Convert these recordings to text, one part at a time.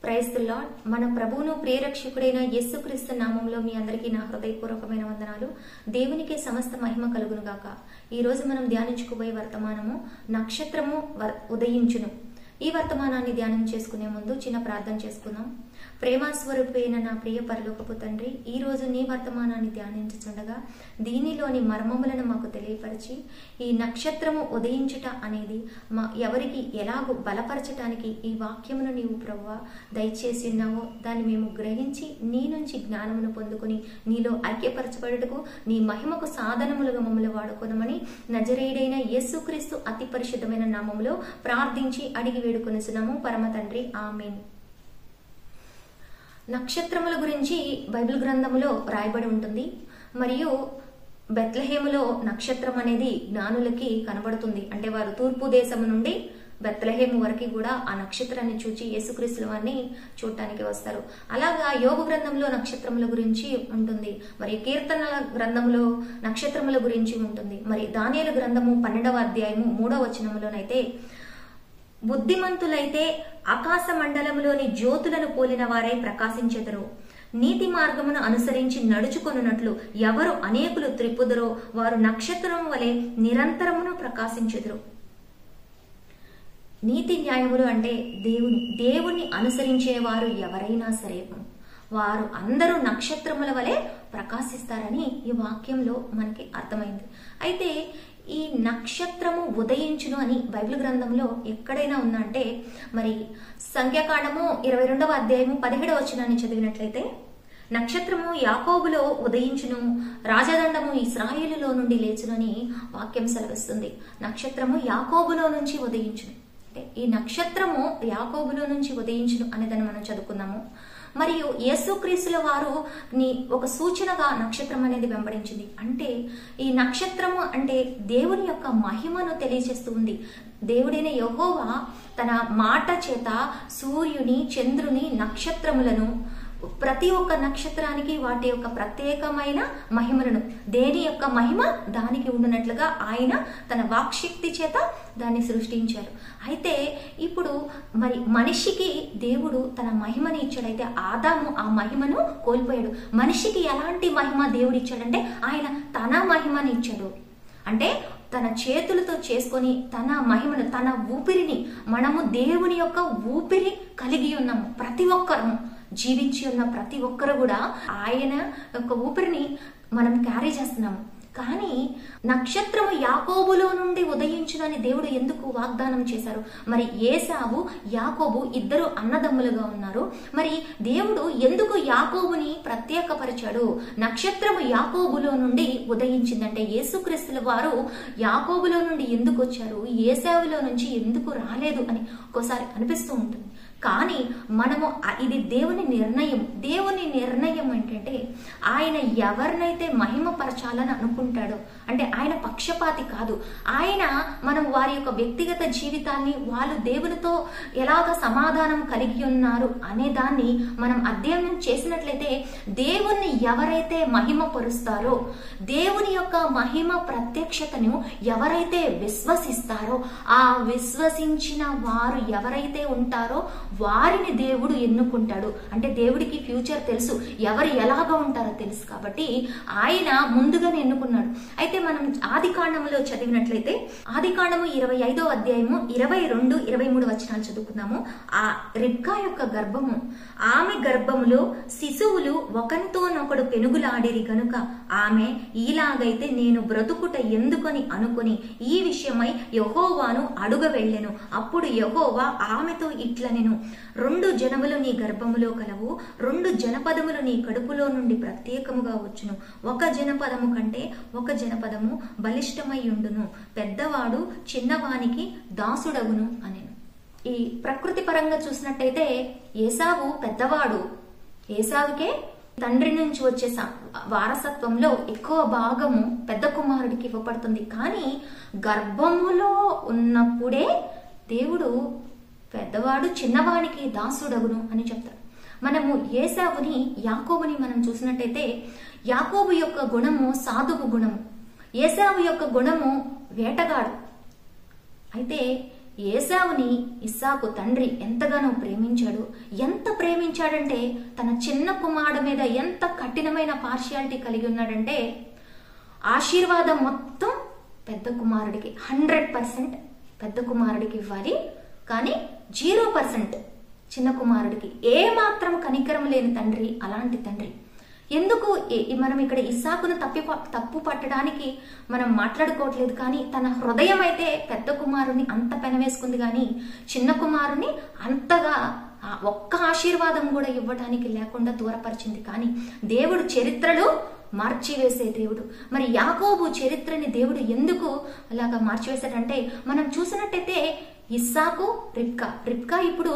Praise the lord. మన ప్రభువును ప్రియరక్షకుడైన యేసుక్రీస్తు నామంలో మీ అందరికీ నా హృదయపూర్వకమైన వందనాలు. దేవునికి సమస్త మహిమ కలుగును గాక. ఈ రోజు మనం ధ్యానించుకోబోయే వర్తమానము నక్షత్రము ఉదయించును. ఈ వర్తమానాన్ని ధ్యానం చేసుకునే ముందు చిన్న ప్రార్థన చేసుకుందాం. ప్రేమాస్వరూపైన నా ప్రియ పరలోకపు తండ్రి, ఈ రోజు నీ వర్తమానాన్ని ధ్యానించుచుండగా దీనిలోని మర్మములను మాకు తెలియపరిచి ఈ నక్షత్రము ఉదయించుట అనేది ఎవరికి ఎలాగో బలపరచటానికి ఈ వాక్యమును నీవు ప్రభువా దయచేసి ఉన్నావో దాన్ని మేము గ్రహించి నీ నుంచి జ్ఞానమును పొందుకొని నీలో ఐక్యపరచబడుటకు నీ మహిమకు సాధనములుగా మమ్మల్ని వాడుకొనమని నజరేయుడైన యేసుక్రీస్తు అతి పరిశుద్ధమైన నామములో ప్రార్థించి అడిగి వేడుకొనుచున్నాము పరమ తండ్రి, ఆమేన్. నక్షత్రముల గురించి బైబిల్ గ్రంథములో రాయబడి ఉంటుంది. మరియు బెత్లెహేములో నక్షత్రం అనేది జ్ఞానులకి కనబడుతుంది. అంటే వారు తూర్పు దేశము నుండి బెత్లెహేము వరకు కూడా ఆ నక్షత్రాన్ని చూచి యేసుక్రీస్తు వారిని చూడటానికి వస్తారు. అలాగా యోబు గ్రంథంలో నక్షత్రముల గురించి ఉంటుంది. మరి కీర్తనల గ్రంథంలో నక్షత్రముల గురించి ఉంటుంది. మరి దానియేలు గ్రంథము 12వ అధ్యాయము 3వ వచనములోనైతే బుద్ధిమంతులైతే ఆకాశ మండలములోని జ్యోతులను పోలిన వారై ప్రకాశించెదరు. నీతి మార్గమును అనుసరించి నడుచుకొనున్నట్లు ఎవరు అనేకులు త్రిప్పుదరో వారు నక్షత్రము వలె నిరంతరమును ప్రకాశించెదరు. నీతి న్యాయములు అంటే దేవుని అనుసరించేవారు ఎవరైనా సరే వారు అందరూ నక్షత్రముల వలె ప్రకాశిస్తారని ఈ వాక్యంలో మనకి అర్థమైంది. అయితే ఈ నక్షత్రము ఉదయించును అని బైబిల్ గ్రంథంలో ఎక్కడైనా ఉందంటే మరి సంఖ్యాకాండము 22వ అధ్యాయము 17వ వచనాన్ని చదివినట్లయితే నక్షత్రము యాకోబులో ఉదయించును, రాజదండము ఇశ్రాయేలులో నుండి లేచునని వాక్యం సెలవిస్తుంది. నక్షత్రము యాకోబులో నుంచి ఉదయించును అంటే ఈ నక్షత్రము యాకోబులో నుంచి ఉదయించును అనేదాన్ని మనం చదువుకుందాము. మరియు యేసుక్రీస్తుల వారు ఒక సూచనగా నక్షత్రం అనేది వెంబడించింది. అంటే ఈ నక్షత్రము అంటే దేవుని యొక్క మహిమను తెలియజేస్తూ ఉంది. దేవుడైన యెహోవా తన మాట చేత సూర్యుని, చంద్రుని, నక్షత్రములను ప్రతి ఒక్క నక్షత్రానికి వాటి యొక్క ప్రత్యేకమైన మహిమలను, దేని యొక్క మహిమ దానికి ఉండినట్లుగా ఆయన తన వాక్శక్తి చేత దాన్ని సృష్టించారు. అయితే ఇప్పుడు మరి మనిషికి దేవుడు తన మహిమని ఇచ్చాడైతే ఆదాము ఆ మహిమను కోల్పోయాడు. మనిషికి ఎలాంటి మహిమ దేవుడు ఇచ్చాడంటే ఆయన తన మహిమని ఇచ్చాడు. అంటే తన చేతులతో చేసుకొని తన మహిమను, తన ఊపిరిని, మనము దేవుని యొక్క ఊపిరి కలిగి ఉన్నాము. ప్రతి ఒక్కరము జీవించి ఉన్న ప్రతి ఒక్కరు కూడా ఆయన యొక్క ఊపిరిని మనం క్యారీ చేస్తున్నాము. కానీ నక్షత్రము యాకోబులో నుండి ఉదయించునని దేవుడు ఎందుకు వాగ్దానం చేశారు? మరి ఏసావు, యాకోబు ఇద్దరు అన్నదమ్ములుగా ఉన్నారు. మరి దేవుడు ఎందుకు యాకోబుని ప్రత్యేకపరిచాడు? నక్షత్రము యాకోబులో నుండి ఉదయించిందంటే యేసుక్రీస్తుల వారు యాకోబులో నుండి ఎందుకు వచ్చారు, ఏసావులో నుంచి ఎందుకు రాలేదు అని ఒక్కోసారి అనిపిస్తూ ఉంటుంది. కానీ మనము ఇది దేవుని నిర్ణయం. దేవుని నిర్ణయం ఏంటంటే ఆయన ఎవరినైతే మహిమపరచాలని అనుకుంటాడో, అంటే ఆయన పక్షపాతి కాదు. ఆయన మనం వారి యొక్క వ్యక్తిగత జీవితాన్ని, వాళ్ళు దేవునితో ఎలాగ సమాధానం కలిగి ఉన్నారు అనే దాన్ని మనం అధ్యయనం చేసినట్లయితే దేవుణ్ణి ఎవరైతే మహిమపరుస్తారో, దేవుని యొక్క మహిమ ప్రత్యక్షతను ఎవరైతే విశ్వసిస్తారో, ఆ విశ్వసించిన వారు ఎవరైతే ఉంటారో వారిని దేవుడు ఎన్నుకుంటాడు. అంటే దేవుడికి ఫ్యూచర్ తెలుసు, ఎవరు ఎలాగా ఉంటారో తెలుసు. కాబట్టి ఆయన ముందుగానే ఎన్నుకున్నాడు. అయితే మనం ఆది కాండములో చదివినట్లయితే ఆది కాండము 25వ అధ్యాయము 22, 23 వచనాలు చదువుకున్నాము. ఆ రిబ్కా యొక్క గర్భము, ఆమె గర్భములో శిశువులు ఒకనితోనొకడు పెనుగులాడిరి గనుక ఆమె ఇలాగైతే నేను బ్రతుకుట ఎందుకని అనుకుని ఈ విషయమై యెహోవాను అడుగ వెళ్ళెను. అప్పుడు యెహోవా ఆమెతో ఇట్లనెను, 2 జనములు నీ గర్భములో కలవు, 2 జనపదములు నీ కడుపులో నుండి ప్రత్యేకముగా వచ్చును. ఒక జనపదము కంటే ఒక జనపదము బలిష్టమై ఉండును, పెద్దవాడు చిన్నవానికి దాసుడగును అని. ఈ ప్రకృతి పరంగా చూసినట్టయితే ఏసావు పెద్దవాడు. ఏసావుకే తండ్రి నుంచి వచ్చే వారసత్వంలో ఎక్కువ భాగము పెద్ద కుమారుడికి ఇవ్వబడుతుంది. కానీ గర్భములో ఉన్నప్పుడే దేవుడు పెద్దవాడు చిన్నవానికి దాసుడగును అని చెప్తారు. మనము ఏసావుని, యాకోబుని మనం చూసినట్టయితే యాకోబు యొక్క గుణము సాధువు గుణము, ఏసావు యొక్క గుణము వేటగాడు. అయితే ఏశావుని ఇస్సాకు తండ్రి ఎంతగానో ప్రేమించాడు. ఎంత ప్రేమించాడంటే తన చిన్న కుమారుడు మీద ఎంత కఠినమైన పార్షియాలిటీ కలిగి ఉన్నాడంటే ఆశీర్వాదం మొత్తం పెద్ద కుమారుడికి 100% పెద్ద కుమారుడికి ఇవ్వాలి, కానీ 0% చిన్న కుమారుడికి. ఏ మాత్రం కనికరం లేని తండ్రి, అలాంటి తండ్రి. ఎందుకు మనం ఇక్కడ ఇస్సాకును తప్పు పట్టడానికి మనం మాట్లాడుకోవట్లేదు, కానీ తన హృదయం అయితే పెద్ద కుమారుని అంత పెనవేసుకుంది, కానీ చిన్న కుమారుని అంతగా ఒక్క ఆశీర్వాదం కూడా ఇవ్వడానికి లేకుండా దూరపరిచింది. కానీ దేవుడు చరిత్రలు మార్చివేసే దేవుడు. మరి యాకోబు చరిత్రని దేవుడు ఎందుకు అలాగా మార్చివేశాడంటే, మనం చూసినట్టయితే ఇస్సాకు, రిబ్కా ఇప్పుడు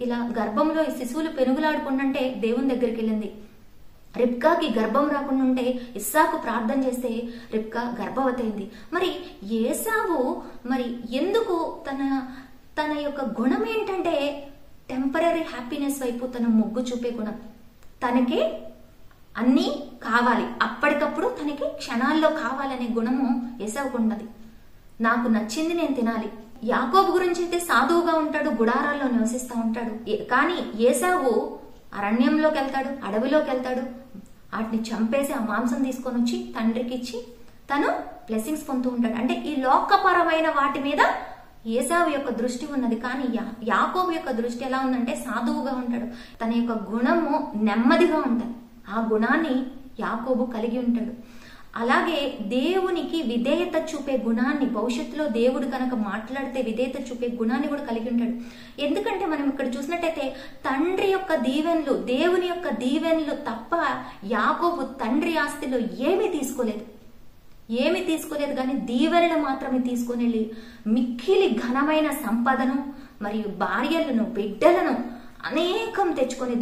ఇలా గర్భంలో శిశువులు పెనుగులాడుకుంటుంటే దేవుని దగ్గరికి వెళ్ళింది. రిబ్కాకి గర్భం రాకుండా ఉంటే ఇస్సాకు ప్రార్థన చేస్తే రిబ్కా గర్భవతైంది. మరి ఏసావు మరి ఎందుకు తన యొక్క గుణం ఏంటంటే టెంపరీ హ్యాపీనెస్ వైపు తన మొగ్గు చూపే గుణం. తనకి అన్నీ కావాలి, అప్పటికప్పుడు తనకి క్షణాల్లో కావాలనే గుణము ఏసావుకు ఉన్నది. నాకు నచ్చింది నేను తినాలి. యాకోబు గురించి అయితే సాధువుగా ఉంటాడు, గుడారాల్లో నివసిస్తూ ఉంటాడు. కానీ ఏసావు అరణ్యంలోకి వెళ్తాడు, అడవిలోకి వెళ్తాడు, వాటిని చంపేసి ఆ మాంసం తీసుకొని వచ్చి తండ్రికి ఇచ్చి తను బ్లెస్సింగ్స్ పొందుతూ ఉంటాడు. అంటే ఈ లోకపరమైన వాటి మీద ఏసావు యొక్క దృష్టి ఉన్నది. కానీ యాకోబు యొక్క దృష్టి ఎలా ఉందంటే సాధువుగా ఉంటాడు. తన యొక్క గుణము నెమ్మదిగా ఉంటుంది. ఆ గుణాన్ని యాకోబు కలిగి ఉంటాడు. అలాగే దేవునికి విధేయత చూపే గుణాన్ని, భవిష్యత్తులో దేవుడు కనుక మాట్లాడితే విధేయత చూపే గుణాన్ని కూడా కలిగి ఉంటాడు. ఎందుకంటే మనం ఇక్కడ చూసినట్టయితే తండ్రి యొక్క దీవెనలు, దేవుని యొక్క దీవెనలు తప్ప యాకోబు తండ్రి ఆస్తిలో ఏమీ తీసుకోలేదు. కానీ దీవెనలు మాత్రమే తీసుకొని వెళ్ళి మిక్కిలి ఘనమైన సంపదను మరియు భార్యలను, బిడ్డలను అనేకం తెచ్చుకొని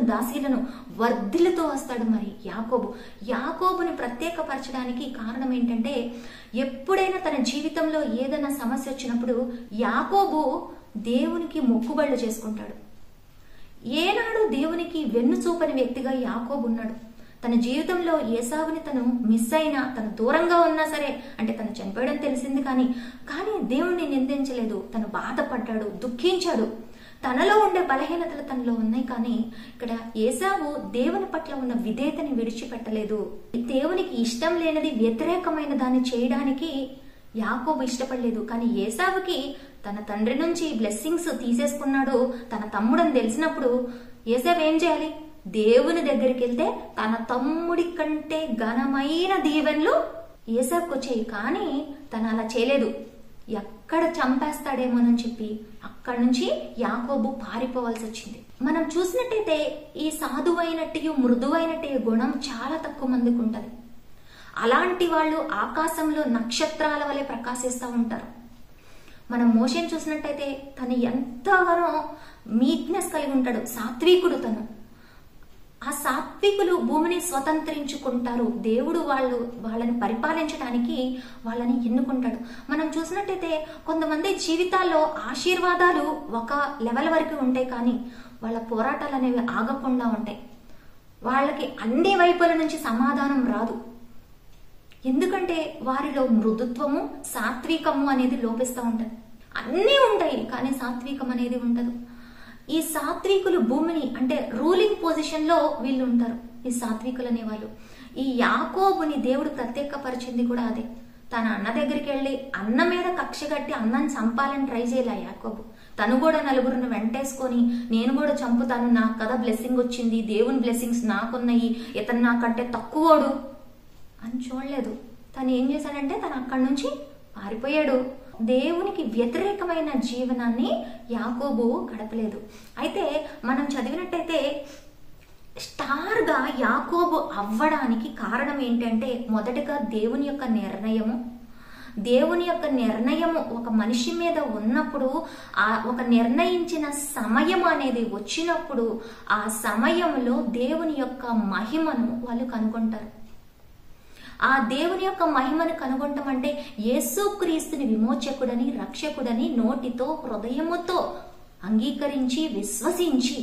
దాసీలను వర్ధిల్లుతో వస్తాడు. మరి యాకోబుని ప్రత్యేకపరచడానికి కారణం ఏంటంటే, ఎప్పుడైనా తన జీవితంలో ఏదైనా సమస్య వచ్చినప్పుడు యాకోబు దేవునికి మొక్కుబళ్ళు చేసుకుంటాడు. ఏనాడు దేవునికి వెన్ను చూపని వ్యక్తిగా యాకోబు ఉన్నాడు. తన జీవితంలో ఏసావుని తను మిస్ అయినా, తను దూరంగా ఉన్నా సరే, అంటే తను చనిపోయడం తెలిసింది, కానీ దేవుణ్ణి నిందించలేదు. తను బాధపడ్డాడు, దుఃఖించాడు. తనలో ఉండే బలహీనతలు తనలో ఉన్నాయి, కానీ ఇక్కడ ఏసావు దేవుని పట్ల ఉన్న విధేయతని విడిచిపెట్టలేదు. దేవునికి ఇష్టం లేనిది, వ్యతిరేకమైన దాన్ని చేయడానికి యాకోబు ఇష్టపడలేదు. కానీ ఏసావుకి తన తండ్రి నుంచి బ్లెస్సింగ్స్ తీసేసుకున్నాడు తన తమ్ముడని తెలిసినప్పుడు ఏసావు ఏం చేయాలి? దేవుని దగ్గరికి వెళ్తే తన తమ్ముడి కంటే ఘనమైన దీవెనలు ఏసావుకు వచ్చాయి. కానీ తను అలా చేయలేదు. ఎక్కడ చంపేస్తాడేమోనని చెప్పి అక్కడి నుంచి యాకోబు పారిపోవాల్సి వచ్చింది. మనం చూసినట్టయితే ఈ సాధువైనట్టు మృదువైనట్టు గుణం చాలా తక్కువ మందికి ఉంటది. అలాంటి వాళ్ళు ఆకాశంలో నక్షత్రాల వలె ప్రకాశిస్తూ ఉంటారు. మనం మోషేని చూసినట్టయితే తను ఎంతగానో మీక్నెస్ కలిగి ఉంటాడు, సాత్వికుడు తను. ఆ సాత్వికులు భూమిని స్వతంత్రించుకుంటారు. దేవుడు వాళ్ళని పరిపాలించడానికి వాళ్ళని ఎన్నుకుంటాడు. మనం చూసినట్టయితే కొంతమంది జీవితాల్లో ఆశీర్వాదాలు ఒక లెవెల్ వరకు ఉంటాయి, కానీ వాళ్ళ పోరాటాలు అనేవి ఆగకుండా ఉంటాయి. వాళ్ళకి అన్ని వైపుల నుంచి సమాధానం రాదు. ఎందుకంటే వారిలో మృదుత్వము, సాత్వికము అనేది లోపిస్తూ ఉంటుంది. అన్నీ ఉంటాయి, కానీ సాత్వికం అనేది ఉండదు. ఈ సాత్వికులు భూమిని, అంటే రూలింగ్ పొజిషన్ లో వీళ్ళు ఉంటారు, ఈ సాత్వికులు అనేవాళ్ళు. ఈ యాకోబుని దేవుడు ప్రత్యేకపరిచింది కూడా అదే. తన అన్న దగ్గరికి వెళ్ళి అన్న మీద కక్ష కట్టి అన్నని చంపాలని ట్రై చేయలే యాకోబు. తను కూడా నలుగురిని వెంటేసుకొని నేను కూడా చంపుతాను, నాకు కదా బ్లెస్సింగ్ వచ్చింది, దేవుని బ్లెస్సింగ్స్ నాకున్నాయి, ఇతను నాకంటే తక్కువోడు అని చూడలేదు. తను ఏం చేశాడంటే తను అక్కడి నుంచి పారిపోయాడు. దేవునికి వ్యతిరేకమైన జీవనాన్ని యాకోబు గడపలేదు. అయితే మనం చదివినట్టయితే స్టార్గా యాకోబు అవ్వడానికి కారణం ఏంటంటే, మొదటగా దేవుని యొక్క నిర్ణయము ఒక మనిషి మీద ఉన్నప్పుడు, ఒక నిర్ణయించిన సమయం అనేది వచ్చినప్పుడు ఆ సమయంలో దేవుని యొక్క మహిమను వాళ్ళు కనుగొంటారు. ఆ దేవుని యొక్క మహిమను కనుగొనటం అంటే యేసుక్రీస్తుని విమోచకుడని, రక్షకుడని నోటితో, హృదయముతో అంగీకరించి విశ్వసించి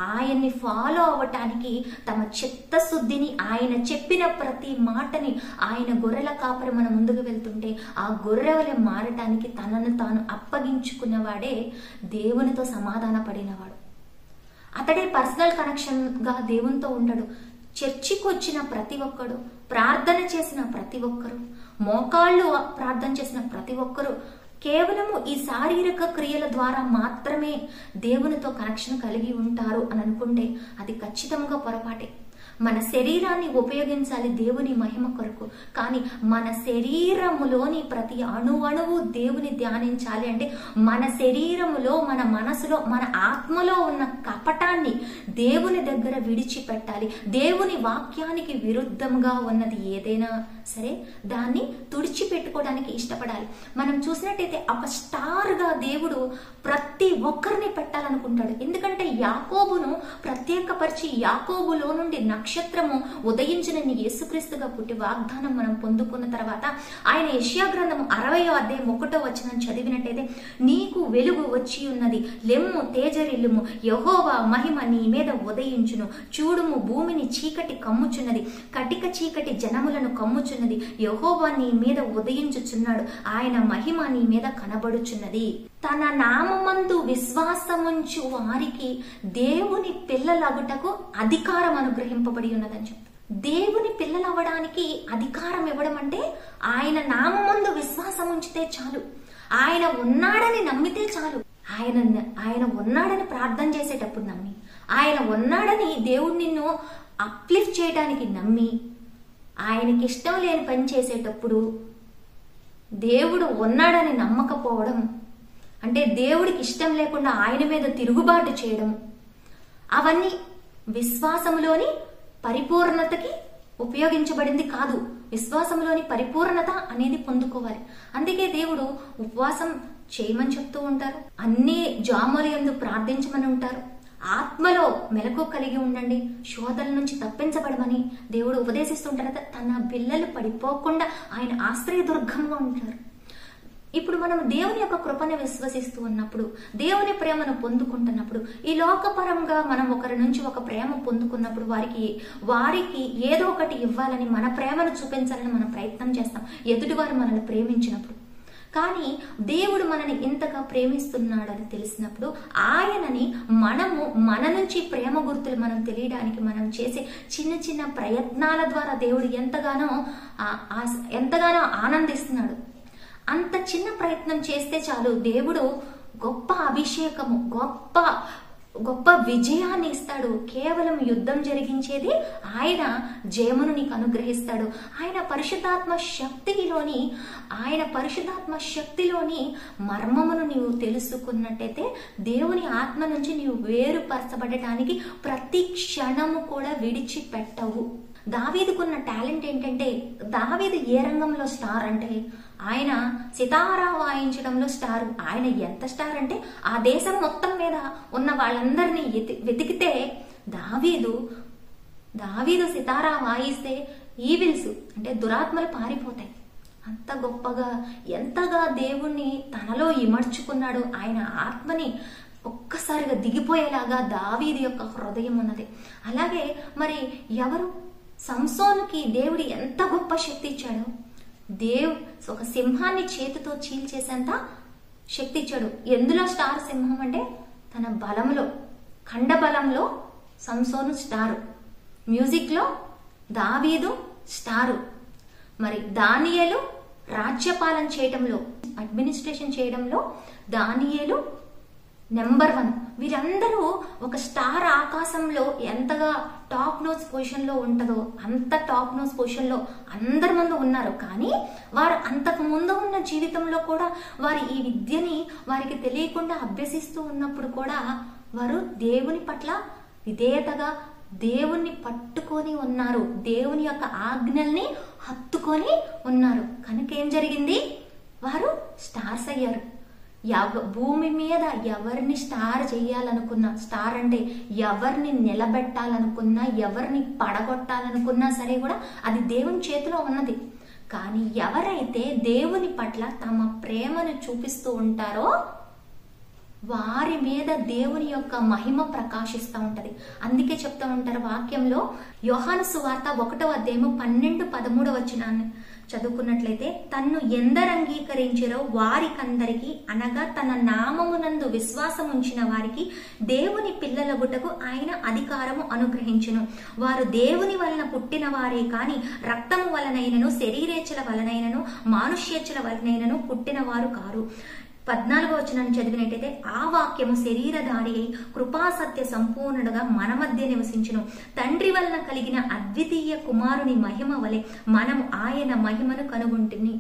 ఆయన్ని ఫాలో అవ్వటానికి తమ చిత్తశుద్ధిని, ఆయన చెప్పిన ప్రతి మాటని, ఆయన గొర్రెల కాపరి మన ముందుకు వెళ్తుంటే ఆ గొర్రె వలె మారటానికి తనను తాను అప్పగించుకున్నవాడే దేవునితో సమాధాన పడినవాడు. అతడే పర్సనల్ కనెక్షన్ గా దేవునితో ఉండడు. చర్చికి వచ్చిన ప్రతి ఒక్కడు, ప్రార్థన చేసిన ప్రతి ఒక్కరు, మోకాళ్ళు ప్రార్థన చేసిన ప్రతి ఒక్కరు కేవలము ఈ శారీరక క్రియల ద్వారా మాత్రమే దేవునితో కనెక్షన్ కలిగి ఉంటారు అని అనుకుంటే అది ఖచ్చితంగా పొరపాటే. మన శరీరాన్ని ఉపయోగించాలి దేవుని మహిమ కొరకు, కానీ మన శరీరములోని ప్రతి అణువణువు దేవుని ధ్యానించాలి అంటే మన శరీరములో, మన మనసులో, మన ఆత్మలో ఉన్న కపటాన్ని దేవుని దగ్గర విడిచిపెట్టాలి. దేవుని వాక్యానికి విరుద్ధంగా ఉన్నది ఏదైనా సరే దాన్ని తుడిచిపెట్టుకోవడానికి ఇష్టపడాలి. మనం చూసినట్టయితే ఒక స్టార్ గా దేవుడు ప్రతి ఒక్కరిని పెట్టాలనుకుంటాడు. ఎందుకంటే యాకోబును ప్రత్యేకపరిచి యాకోబులో నుండి నక్షత్రము ఉదయించిన యేసుక్రీస్తుగా పుట్టి వాగ్దానం మనం పొందుకున్న తర్వాత ఆయన యెషయా గ్రంథము 60వ అధ్యాయం 1వ వచనం చదివినట్టయితే, నీకు వెలుగు వచ్చి ఉన్నది, లెమ్ము తేజరిల్లుము, యెహోవా మహిమ నీ మీద ఉదయించును, చూడుము భూమిని చీకటి కమ్ముచున్నది, కటిక చీకటి జనములను కమ్ముచున్నది, యెహోవా నీ మీద ఉదయించుచున్నాడు, ఆయన మహిమ నీ మీద కనబడుచున్నది. తన నామమందు విశ్వాసముంచు వారికి దేవుని పిల్లలగుటకు అధికారం అనుగ్రహింపబడి ఉన్నదని చెప్తారు. దేవుని పిల్లలవ్వడానికి అధికారం ఇవ్వడం అంటే ఆయన నామమందు విశ్వాసం ఉంచితే చాలు, ఆయన ఉన్నాడని నమ్మితే చాలు. ఆయన ఉన్నాడని ప్రార్థన చేసేటప్పుడు నమ్మి, ఆయన ఉన్నాడని దేవుడు నిన్ను అప్లిఫ్ట్ చేయడానికి నమ్మి, ఆయనకి ఇష్టం లేని పని చేసేటప్పుడు దేవుడు ఉన్నాడని నమ్మకపోవడం అంటే దేవుడికి ఇష్టం లేకుండా ఆయన మీద తిరుగుబాటు చేయడం, అవన్నీ విశ్వాసములోని పరిపూర్ణతకి ఉపయోగించబడింది కాదు. విశ్వాసంలోని పరిపూర్ణత అనేది పొందుకోవాలి. అందుకే దేవుడు ఉపవాసం చేయమని చెప్తూ ఉంటారు, అన్ని జాముల యందు ప్రార్థించమని ఉంటారు, ఆత్మలో మెలకు కలిగి ఉండండి, శోధల నుంచి తప్పించబడమని దేవుడు ఉపదేశిస్తుంటారు. తన పిల్లలు పడిపోకుండా ఆయన ఆశ్రయదుర్గంగా ఉంటారు. ఇప్పుడు మనం దేవుని యొక్క కృపను విశ్వసిస్తూ ఉన్నప్పుడు, దేవుని ప్రేమను పొందుకుంటున్నప్పుడు, ఈ లోకపరంగా మనం ఒకరి నుంచి ఒక ప్రేమ పొందుకున్నప్పుడు వారికి ఏదో ఒకటి ఇవ్వాలని, మన ప్రేమను చూపించాలని మనం ప్రయత్నం చేస్తాం ఎదుటివారు మనల్ని ప్రేమించినప్పుడు. కానీ దేవుడు మనని ఇంతగా ప్రేమిస్తున్నాడని తెలిసినప్పుడు ఆయనని మన నుంచి ప్రేమ గుర్తులు మనం తెలియడానికి మనం చేసే చిన్న చిన్న ప్రయత్నాల ద్వారా దేవుడు ఎంతగానో ఆనందిస్తున్నాడు. అంత చిన్న ప్రయత్నం చేస్తే చాలు, దేవుడు గొప్ప అభిషేకము, గొప్ప విజయాన్ని ఇస్తాడు. కేవలం యుద్ధం జరిగించేది ఆయన, జయమును నీకు అనుగ్రహిస్తాడు. ఆయన పరిశుద్ధాత్మ శక్తిలోని మర్మమును నీవు తెలుసుకున్నట్టయితే దేవుని ఆత్మ నుంచి నీవు వేరుపరచబడటానికి ప్రతి క్షణము కూడా విడిచిపెట్టవు. దావీదుకున్న టాలెంట్ ఏంటంటే, దావీదు ఏ రంగంలో స్టార్ అంటే ఆయన సితారా వాయించడంలో స్టార్. ఆయన ఎంత స్టార్ అంటే ఆ దేశం మొత్తం మీద ఉన్న వాళ్ళందరినీ వెతికితే దావీదు సితారా వాయిస్తే ఈవిల్స్ అంటే దురాత్మలు పారిపోతాయి. అంత గొప్పగా ఎంతగా దేవుణ్ణి తనలో ఇమర్చుకున్నాడు. ఆయన ఆత్మని ఒక్కసారిగా దిగిపోయేలాగా దావీదు యొక్క హృదయం ఉన్నది. అలాగే మరి ఎవరు సంసోనుకి దేవుడు ఎంత గొప్ప శక్తి ఇచ్చాడు. ఒక సింహాన్ని చేతితో చీల్చేసేంత శక్తి ఇచ్చాడు. ఎందులో స్టార్ సింహం అంటే తన బలంలో, ఖండబలంలో సంసోను స్టారు, మ్యూజిక్ లో దావీదు స్టారు, మరి దానియేలు రాజ్యపాలన చేయడంలో, అడ్మినిస్ట్రేషన్ చేయడంలో దానియేలు నెంబర్ 1. వీరందరూ ఒక స్టార్ ఆకాశంలో ఎంతగా టాప్ నోస్ పొజిషన్ లో ఉంటుందో అంత టాప్ నోస్ పొజిషన్ లో అందరి ముందు ఉన్నారు. కానీ వారు అంతకు ముందు ఉన్న జీవితంలో కూడా వారు ఈ విద్యని వారికి తెలియకుండా అభ్యసిస్తూ ఉన్నప్పుడు కూడా వారు దేవుని పట్ల విధేయతగా దేవుణ్ణి పట్టుకొని ఉన్నారు, దేవుని యొక్క ఆజ్ఞల్ని హత్తుకొని ఉన్నారు. కనుక ఏం జరిగింది? వారు స్టార్స్ అయ్యారు. భూమి మీద ఎవరిని స్టార్ చేయాలనుకున్నా, స్టార్ అంటే ఎవరిని నిలబెట్టాలనుకున్నా, ఎవరిని పడగొట్టాలనుకున్నా సరే కూడా అది దేవుని చేతిలో ఉన్నది. కానీ ఎవరైతే దేవుని పట్ల తమ ప్రేమను చూపిస్తూ ఉంటారో వారి మీద దేవుని యొక్క మహిమ ప్రకాశిస్తూ ఉంటది. అందుకే చెప్తా ఉంటారు వాక్యంలో, యోహాను సువార్త 1వ అధ్యాయము 12-13 వచనాన్ని చదువుకున్నట్లయితే, తన్ను ఎందరు అంగీకరించిరో వారికందరికి, అనగా తన నామమునందు విశ్వాసం ఉంచిన వారికి దేవుని పిల్లలగుటకు ఆయన అధికారము అనుగ్రహించును. వారు దేవుని వలన పుట్టిన వారే కాని రక్తము వలనైనను శరీరేచ్ఛల వలనైనను మానుష్యేచ్ఛల వలనైనను పుట్టిన వారు కారు. 14వ వచనాన్ని చదివినట్టయితే, ఆ వాక్యము శరీరధారి అయి కృపాసత్య సంపూర్ణుడుగా మన మధ్య నివసించును. తండ్రి వలన కలిగిన అద్వితీయ కుమారుని మహిమ వలె మనము ఆయన మహిమను కనుగొంటిని.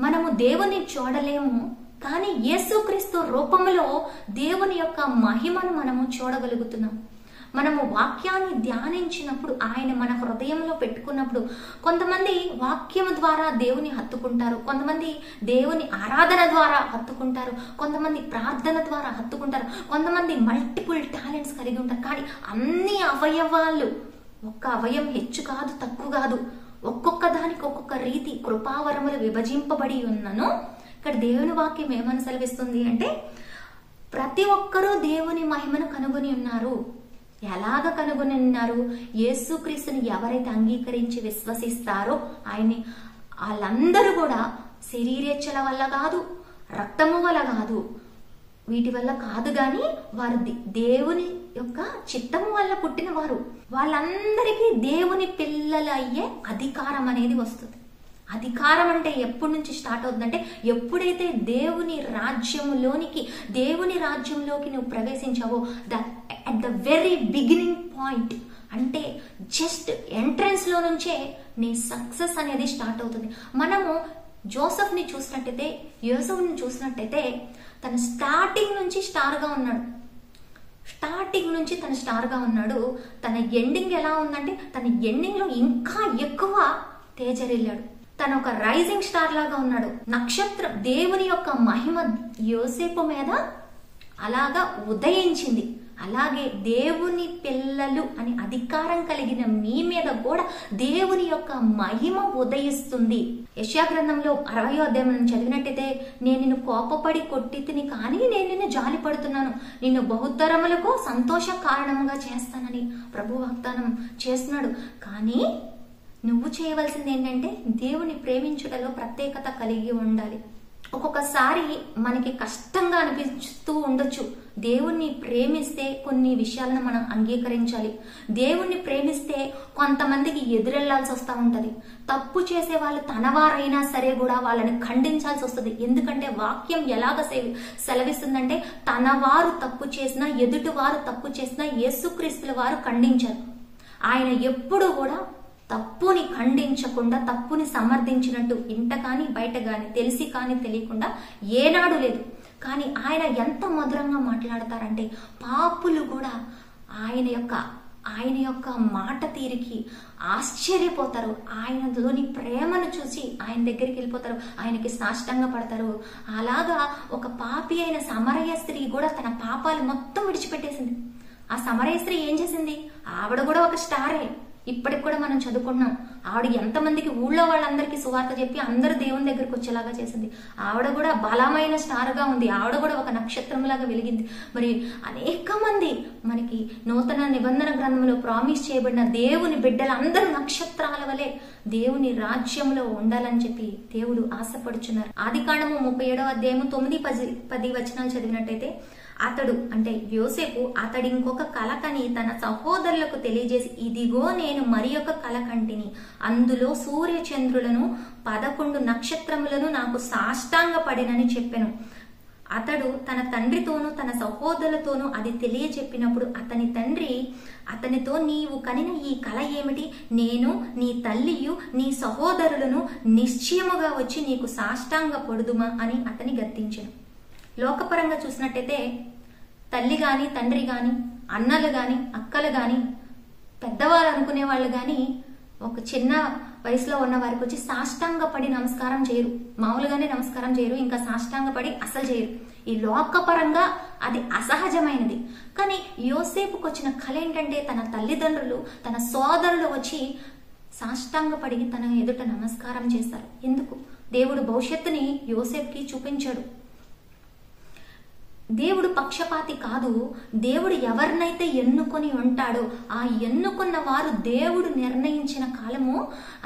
మనము దేవుని చూడలేము, కానీ యేసుక్రీస్తు రూపంలో దేవుని యొక్క మహిమను మనము చూడగలుగుతున్నాం. మనము వాక్యాన్ని ధ్యానించినప్పుడు, ఆయన మన హృదయంలో పెట్టుకున్నప్పుడు, కొంతమంది వాక్యం ద్వారా దేవుని హత్తుకుంటారు, కొంతమంది దేవుని ఆరాధన ద్వారా హత్తుకుంటారు, కొంతమంది ప్రార్థన ద్వారా హత్తుకుంటారు, కొంతమంది మల్టిపుల్ టాలెంట్స్ కలిగి ఉంటారు. కానీ అన్ని అవయవాలు, ఒక్క అవయం హెచ్చు కాదు తక్కువ కాదు, ఒక్కొక్క దానికి ఒక్కొక్క రీతి కృపావరములు విభజింపబడి ఉన్నను. ఇక్కడ దేవుని వాక్యం ఏమని సెలవిస్తుంది అంటే, ప్రతి ఒక్కరూ దేవుని మహిమను కనుగొని ఉన్నారు. ఎలాగ కనుగొని ఉన్నారు? యేసుక్రీస్తుని ఎవరైతే అంగీకరించి విశ్వసిస్తారో ఆయన్ని, వాళ్ళందరూ కూడా శరీరేచ్ఛల వల్ల కాదు, రక్తము వల్ల కాదు, వీటి వల్ల కాదు, గాని వారు దేవుని యొక్క చిత్తము వల్ల పుట్టిన వారు. వాళ్ళందరికీ దేవుని పిల్లలు అయ్యే అధికారం అనేది వస్తుంది. అధికారం అంటే ఎప్పటి నుంచి స్టార్ట్ అవుతుందంటే, ఎప్పుడైతే దేవుని రాజ్యంలోకి నువ్వు ప్రవేశించావో, at the very beginning point, అంటే జస్ట్ ఎంట్రన్స్ లో నుంచే నీ సక్సెస్ అనేది స్టార్ట్ అవుతుంది. మనము జోసెఫ్ ని చూసినట్టయితే, యోసేపుని చూసినట్టయితే, తన స్టార్టింగ్ నుంచి స్టార్ గా ఉన్నాడు. తన ఎండింగ్ ఎలా ఉందంటే, తన ఎండింగ్ లో ఇంకా ఎక్కువ తేజరిల్లాడు. తను ఒక రైజింగ్ స్టార్ లాగా ఉన్నాడు. నక్షత్రం, దేవుని యొక్క మహిమ యోసేపు మీద అలాగా ఉదయించింది. అలాగే దేవుని పిల్లలు అని అధికారం కలిగిన మీ మీద కూడా దేవుని యొక్క మహిమ ఉదయిస్తుంది. యెషయా గ్రంథంలో 60వ అధ్యాయం చదివినట్టయితే, నేను నిన్ను కోపపడి కొట్టితిని కానీ నేను నిన్ను జాలి పడుతున్నాను, నిన్ను బహుతరములకు సంతోష కారణముగా చేస్తానని ప్రభు వాగ్దానం చేస్తున్నాడు. కానీ నువ్వు చేయవలసింది ఏంటంటే, దేవుని ప్రేమించుటలో ప్రత్యేకత కలిగి ఉండాలి. ఒక్కొక్కసారి మనకి కష్టంగా అనిపిస్తూ ఉండొచ్చు. దేవుణ్ణి ప్రేమిస్తే కొన్ని విషయాలను మనం అంగీకరించాలి. దేవుణ్ణి ప్రేమిస్తే కొంతమందికి ఎదురెళ్లాల్సి వస్తూ ఉంటది. తప్పు చేసే వాళ్ళు తనవారైనా సరే కూడా వాళ్ళని ఖండించాల్సి వస్తుంది. ఎందుకంటే వాక్యం ఎలాగ సెలవిస్తుందంటే, తన వారు తప్పు చేసినా, ఎదుటి వారు తప్పు చేసినా యేసుక్రీస్తుల వారు ఖండించారు. ఆయన ఎప్పుడు కూడా తప్పుని ఖండించకుండా, తప్పుని సమర్థించినట్టు ఇంట కానీ బయట కానీ, తెలిసి కానీ తెలియకుండా ఏనాడు లేదు. కానీ ఆయన ఎంత మధురంగా మాట్లాడతారంటే, పాపులు కూడా ఆయన యొక్క మాట తీరికి ఆశ్చర్యపోతారు. ఆయనలోని ప్రేమను చూసి ఆయన దగ్గరికి వెళ్ళిపోతారు, ఆయనకి సాష్టాంగ పడతారు. అలాగా ఒక పాపి అయిన సమరయ స్త్రీ కూడా తన పాపాలు మొత్తం విడిచిపెట్టేసింది. ఆ సమరయ స్త్రీ ఏం చేసింది? ఆవిడ కూడా ఒక స్టారే. ఇప్పటికి కూడా మనం చదువుకున్నాం. ఆవిడ ఎంతమందికి, ఊళ్ళో వాళ్ళందరికీ సువార్త చెప్పి అందరూ దేవుని దగ్గరికి వచ్చేలాగా చేసింది. ఆవిడ కూడా బలమైన స్టార్గా ఉంది. ఆవిడ కూడా ఒక నక్షత్రంలాగా వెలిగింది. మరి అనేక మంది మనకి నూతన నిబంధన గ్రంథంలో ప్రామిస్ చేయబడిన దేవుని బిడ్డలందరూ నక్షత్రాల వలె దేవుని రాజ్యంలో ఉండాలని చెప్పి దేవుడు ఆశపడుచున్నారు. ఆదికాండము 37వ అధ్యాయము 9-10 వచనాలు చదివినట్టయితే, అతడు అంటే యోసేపు అతడి ఇంకొక కల కని తన సహోదరులకు తెలియజేసి, ఇదిగో నేను మరి ఒక కల కంటిని, అందులో సూర్య చంద్రులను 11 నక్షత్రములను నాకు సాష్టాంగపడినని చెప్పెను. అతడు తన తండ్రితోనూ తన సహోదరులతోనూ అది తెలియచెప్పినప్పుడు అతని తండ్రి అతనితో, నీవు కనిన ఈ కల ఏమిటి? నేను నీ తల్లియు నీ సహోదరులను నిశ్చయముగా వచ్చి నీకు సాష్టాంగ పడుదుమా అని అతని గద్దించెను. లోకపరంగా చూసినట్టయితే, తల్లి గాని, తండ్రి గాని, అన్నలు గాని, అక్కలు గాని, పెద్దవాళ్ళు అనుకునే వాళ్ళు గాని ఒక చిన్న వయసులో ఉన్న వారికి వచ్చి సాష్టాంగ పడి నమస్కారం చేయరు. మామూలుగానే నమస్కారం చేయరు, ఇంకా సాష్టాంగ పడి అసలు చేయరు. ఈ లోకపరంగా అది అసహజమైనది. కానీ యోసేపుకు వచ్చిన కళ ఏంటంటే, తన తల్లిదండ్రులు, తన సోదరులు వచ్చి సాష్టాంగ పడి తన ఎదుట నమస్కారం చేస్తారు. ఎందుకు? దేవుడు భవిష్యత్తుని యోసేపుకి చూపించాడు. దేవుడు పక్షపాతి కాదు. దేవుడు ఎవరినైతే ఎన్నుకొని ఉంటాడో ఆ ఎన్నుకున్న వారు దేవుడు నిర్ణయించిన కాలము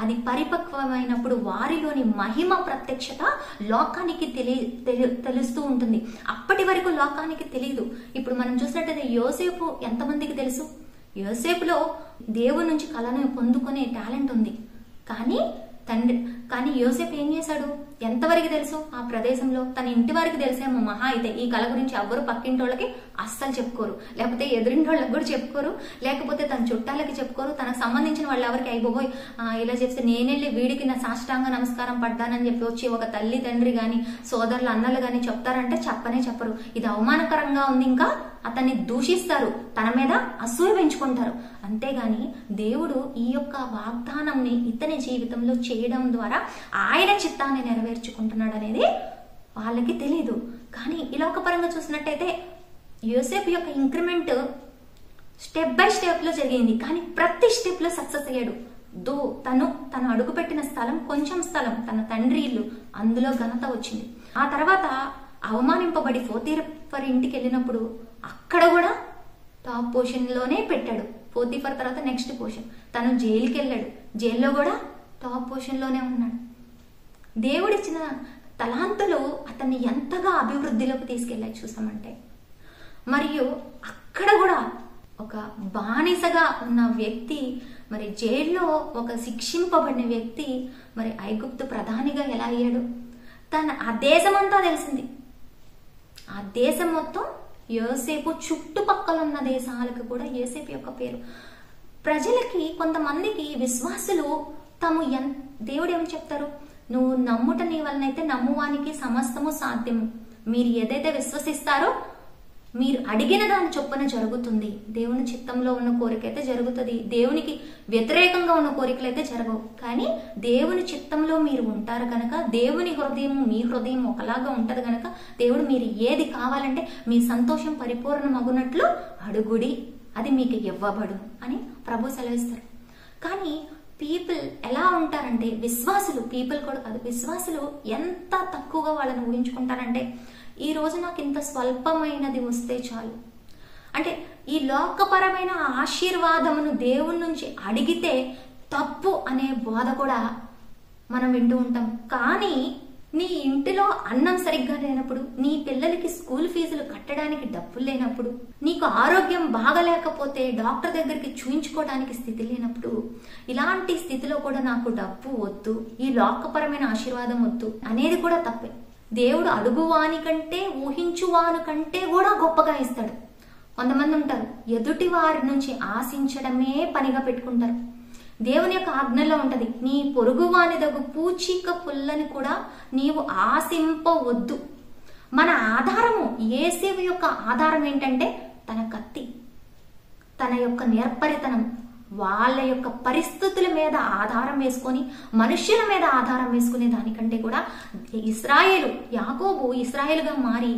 అది పరిపక్వమైనప్పుడు వారిలోని మహిమ ప్రత్యక్షత లోకానికి తెలుస్తూ ఉంటుంది. అప్పటి వరకు లోకానికి తెలియదు. ఇప్పుడు మనం చూసినట్టయితే యోసేపు ఎంతమందికి తెలుసు? యోసేపులో దేవుడి నుంచి కళను పొందుకునే టాలెంట్ ఉంది. కానీ యోసేపు ఏం చేశాడు? ఎంతవరకు తెలుసు? ఆ ప్రదేశంలో తన ఇంటి వారికి తెలిసేమో మహా అయితే. ఈ కళ గురించి ఎవ్వరు పక్కింటి వాళ్ళకి అస్సలు చెప్పుకోరు, లేకపోతే ఎదురింటి వాళ్ళకి కూడా చెప్పుకోరు, లేకపోతే తన చుట్టాలకి చెప్పుకోరు. తనకు సంబంధించిన వాళ్ళు ఎవరికి అయిపోయి ఇలా చెప్తే నేనెళ్ళి వీడికి నా సాష్టాంగ నమస్కారం పడ్డానని చెప్పి వచ్చి ఒక తల్లి తండ్రి గాని సోదరులు అన్నలు గాని చెప్తారంటే చెప్పనే చెప్పరు. ఇది అవమానకరంగా ఉంది. ఇంకా అతన్ని దూషిస్తారు, తన మీద అసూయ పెంచుకుంటారు. అంతేగాని దేవుడు ఈ యొక్క వాగ్దానంని ఇతని జీవితంలో చేయడం ద్వారా ఆయన చిత్తాన్ని నెరవేర్చుకుంటున్నాడు అనేది వాళ్ళకి తెలియదు. కానీ ఈ లోకపరంగా చూసినట్టయితే యోసేపు యొక్క ఇంక్రిమెంట్ స్టెప్ బై స్టెప్ లో జరిగింది. కానీ ప్రతి స్టెప్ లో సక్సెస్ అయ్యాడు. తను అడుగుపెట్టిన స్థలం కొంచెం స్థలం, తన తండ్రి ఇల్లు, అందులో ఘనత వచ్చింది. ఆ తర్వాత అవమానింపబడి పోతీఫర్ ఇంటికి వెళ్ళినప్పుడు అక్కడ కూడా టాప్ పొజిషన్ లోనే పెట్టాడు. పోతీఫర్ తర్వాత నెక్స్ట్ పొజిషన్. తను జైలుకి వెళ్ళాడు, జైల్లో కూడా టాప్ పొజిషన్ లోనే ఉన్నాడు. దేవుడిచ్చిన తలాంతులు అతన్ని ఎంతగా అభివృద్ధిలోకి తీసుకెళ్ళాయి చూసామంటే. మరియు అక్కడ కూడా ఒక బానిసగా ఉన్న వ్యక్తి, మరి జైల్లో ఒక శిక్షింపబడిన వ్యక్తి మరి ఐగుప్తు ప్రధానిగా ఎలా అయ్యాడు? ఆ దేశమంతా తెలిసింది. ఆ దేశం మొత్తం యోసేపు, చుట్టుపక్కల ఉన్న దేశాలకు కూడా యోసేపు యొక్క పేరు. ప్రజలకి కొంతమందికి విశ్వాసులు దేవుడు ఏం చెప్తారు? నువ్వు నమ్ముట నీ వలనైతే నమ్మువానికి సమస్తము సాధ్యము. మీరు ఏదైతే విశ్వసిస్తారో మీరు అడిగిన దాని చొప్పున జరుగుతుంది. దేవుని చిత్తంలో ఉన్న కోరిక అయితే జరుగుతుంది. దేవునికి వ్యతిరేకంగా ఉన్న కోరికలు అయితే జరగవు. కానీ దేవుని చిత్తంలో మీరు ఉంటారు కనుక, దేవుని హృదయం మీ హృదయం ఒకలాగా ఉంటది కనుక, దేవుడు మీరు ఏది కావాలంటే మీ సంతోషం పరిపూర్ణమగునట్లు అడుగుడి, అది మీకు ఇవ్వబడు అని ప్రభు సెలవిస్తారు. కానీ పీపుల్ ఎలా ఉంటారంటే, విశ్వాసులు, పీపుల్ కూడా కాదు, విశ్వాసులు ఎంత తక్కువగా వాళ్ళని ఊహించుకుంటారంటే, ఈ రోజు నాకు ఇంత స్వల్పమైనది వస్తే చాలు అంటే, ఈ లోకపరమైన ఆశీర్వాదమును దేవుని నుంచి అడిగితే తప్పు అనే బోధ కూడా మనం వింటూ ఉంటాం. కానీ నీ ఇంటిలో అన్నం సరిగ్గా లేనప్పుడు, నీ పిల్లలకి స్కూల్ ఫీజులు కట్టడానికి డబ్బులు లేనప్పుడు, నీకు ఆరోగ్యం బాగలేకపోతే డాక్టర్ దగ్గరికి చూయించుకోవడానికి స్థితి లేనప్పుడు, ఇలాంటి స్థితిలో కూడా నాకు డబ్బు వద్దు, ఈ లోకపరమైన ఆశీర్వాదం వద్దు అనేది కూడా తప్పే. దేవుడు అడుగువాని కంటే ఊహించువాని కంటే కూడా గొప్పగా ఇస్తాడు. కొంతమంది ఉంటారు ఎదుటి వారి నుంచి ఆశించడమే పనిగా పెట్టుకుంటారు. దేవుని యొక్క ఆజ్ఞలో ఉంటది, నీ పొరుగువాని దగ్గు పూచిక పుల్లని కూడా నీవు ఆశింపవద్దు. మన ఆధారము, యేసేపు యొక్క ఆధారం ఏంటంటే తన కత్తి, తన యొక్క నేర్పరితనం, వాళ్ళ యొక్క పరిస్థితుల మీద ఆధారం వేసుకొని, మనుష్యుల మీద ఆధారం వేసుకునే దానికంటే కూడా యాకోబు ఇశ్రాయేలుగా మారి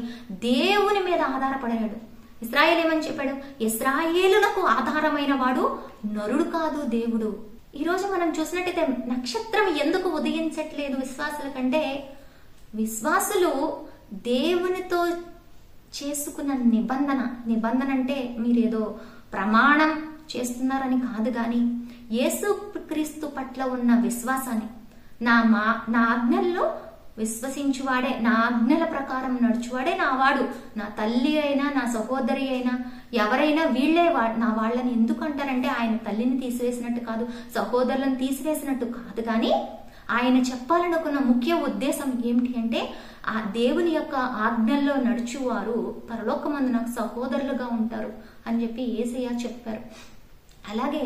దేవుని మీద ఆధారపడాడు. ఇశ్రాయేలు ఏమని చెప్పాడు? ఇశ్రాయేలులకు ఆధారమైన వాడు నరుడు కాదు, దేవుడు. ఈ రోజు మనం చూసినట్టయితే నక్షత్రం ఎందుకు ఉదయించట్లేదు విశ్వాసుల కంటే? విశ్వాసులు దేవునితో చేసుకున్న నిబంధన అంటే మీరేదో ప్రమాణం చేస్తున్నారని కాదు, గాని యేసుక్రీస్తు పట్ల ఉన్న విశ్వాసాన్ని, నా ఆజ్ఞల్లో విశ్వసించువాడే, నా ఆజ్ఞల ప్రకారం నడుచువాడే నా వాడు. నా తల్లి అయినా నా సహోదరి అయినా ఎవరైనా వీళ్లే నా వాళ్ళని ఎందుకు అంటారంటే, ఆయన తల్లిని తీసివేసినట్టు కాదు, సహోదరులను తీసివేసినట్టు కాదు, కానీ ఆయన చెప్పాలనుకున్న ముఖ్య ఉద్దేశం ఏమిటి అంటే, ఆ దేవుని యొక్క ఆజ్ఞల్లో నడుచువారు పరలోకమందు నాకు సహోదరులుగా ఉంటారు అని చెప్పి యేసయ్య చెప్పారు. అలాగే